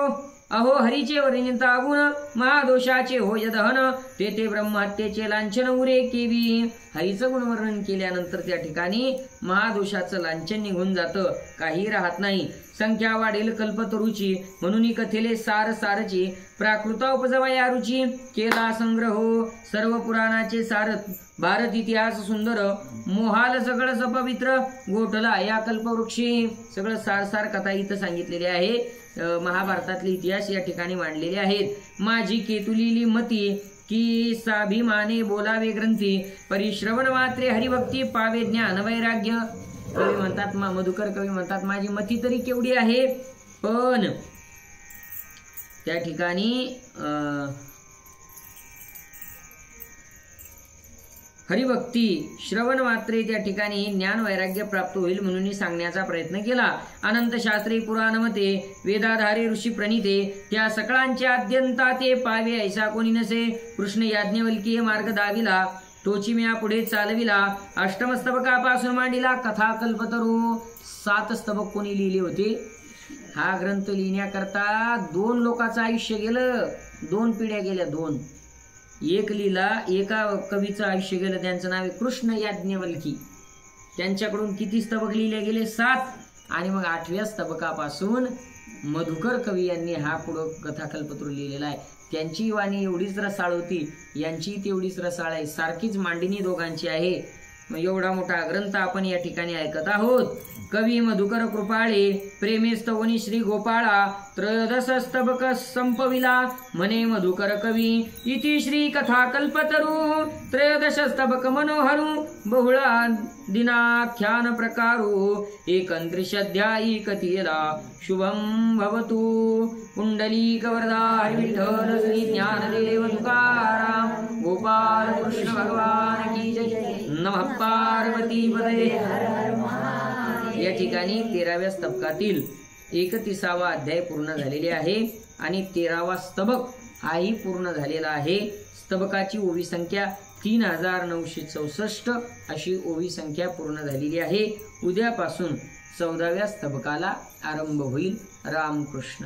S1: अहो हरीचे वर्णिता गुण, महादोषाचे होय दहन, ते ब्रह्महत्येचे लांछन उरे केवी. हरीचं गुणवर्णन केल्यानंतर त्या ठिकाणी महादोषाचं लांछन निघून जातं, काही राहत नाही. संख्या वाढेल कल्पतरुची, म्हणून कथेले सार सारची, प्राकृता उपजवा या रुची, केला संग्रहो सर्व पुराणाचे सार. भारत इतिहास सुंदर, मोहाल सगळं सपवित्र, गोठला या कल्पवृक्षी. सगळं सार सार कथा इथं सांगितलेली आहे. महाभारतातले इतिहास या ठिकाणी मांडलेले आहेत. माझी केतुलीली मती की साभिमाने बोलावे ग्रंथी, परिश्रवण मात्रे हरिभक्ती पावे ज्ञान वैराग्य. कवी म्हणतात, मधुकर कवी म्हणतात, माझी मती तरी केवढी आहे, पण त्या ठिकाणी हरिभक्ती श्रवण मात्रे त्या ठिकाणी ज्ञान वैराग्य प्राप्त होईल म्हणून सांगण्याचा प्रयत्न केला. अनंत शास्त्री पुराणमते वेदाधारे ऋषी प्रणिते त्या सकळांचे आद्यंता ते पावे ऐसा कोणी नसे. कृष्ण याज्ञवल्कीय मार्ग दाविला तोची म्या पुढे चालविला. अष्टमस्तबकापासून मांडिला कथा कल्पतरू. 7 स्तबक कोणी लिहिले होते. हा ग्रंथ लिहिण्याकरता 2 लोकांचं आयुष्य गेलं, 2 पिढ्या गेल्या. 2 एक लिहिला, एका कवीचं आयुष्य गेलं, त्यांचं नाव आहे कृष्ण याज्ञवल्की. त्यांच्याकडून किती स्तबक लिहिले गेले? 7. आणि मग 8व्या स्तबकापासून मधुकर कवी यांनी हा पुढं कथाकल्पतरू लिहिलेला आहे. त्यांची वाणी एवढीच रसाळ होती, यांची तेवढीच रसाळ आहे. सारखीच मांडणी दोघांची आहे. एवढा मोठा ग्रंथ आपण या ठिकाणी ऐकत आहोत. कवी मधुकर कृपाळे प्रेमे स्तवनी श्री गोपाळा. 13 स्तबक संपविला म्हणे मधुकर कवी. इति श्री कथा कल्पतरू 13 स्तबक मनोहरू. बहुळा दिनाख्यान प्रकारो एकंत्रिशध्यायी कथियला शुभम भवतु. कुंडलीक वरदा हरी विठ्ठल श्री ज्ञानदेव तुकाराम गोपाल कृष्ण भगवान की जय. नमः पार्वती पदे. या ठिकाणी 13व्या स्तबकातील 31वा अध्याय पूर्ण झालेले आहे आणि 13वा स्तबक हाही पूर्ण झालेला आहे. स्तबकाची ओवी संख्या 3964 अशी ओवी संख्या पूर्ण झालेली आहे. उद्यापासून 14व्या स्तबकाला आरंभ होईल. रामकृष्ण.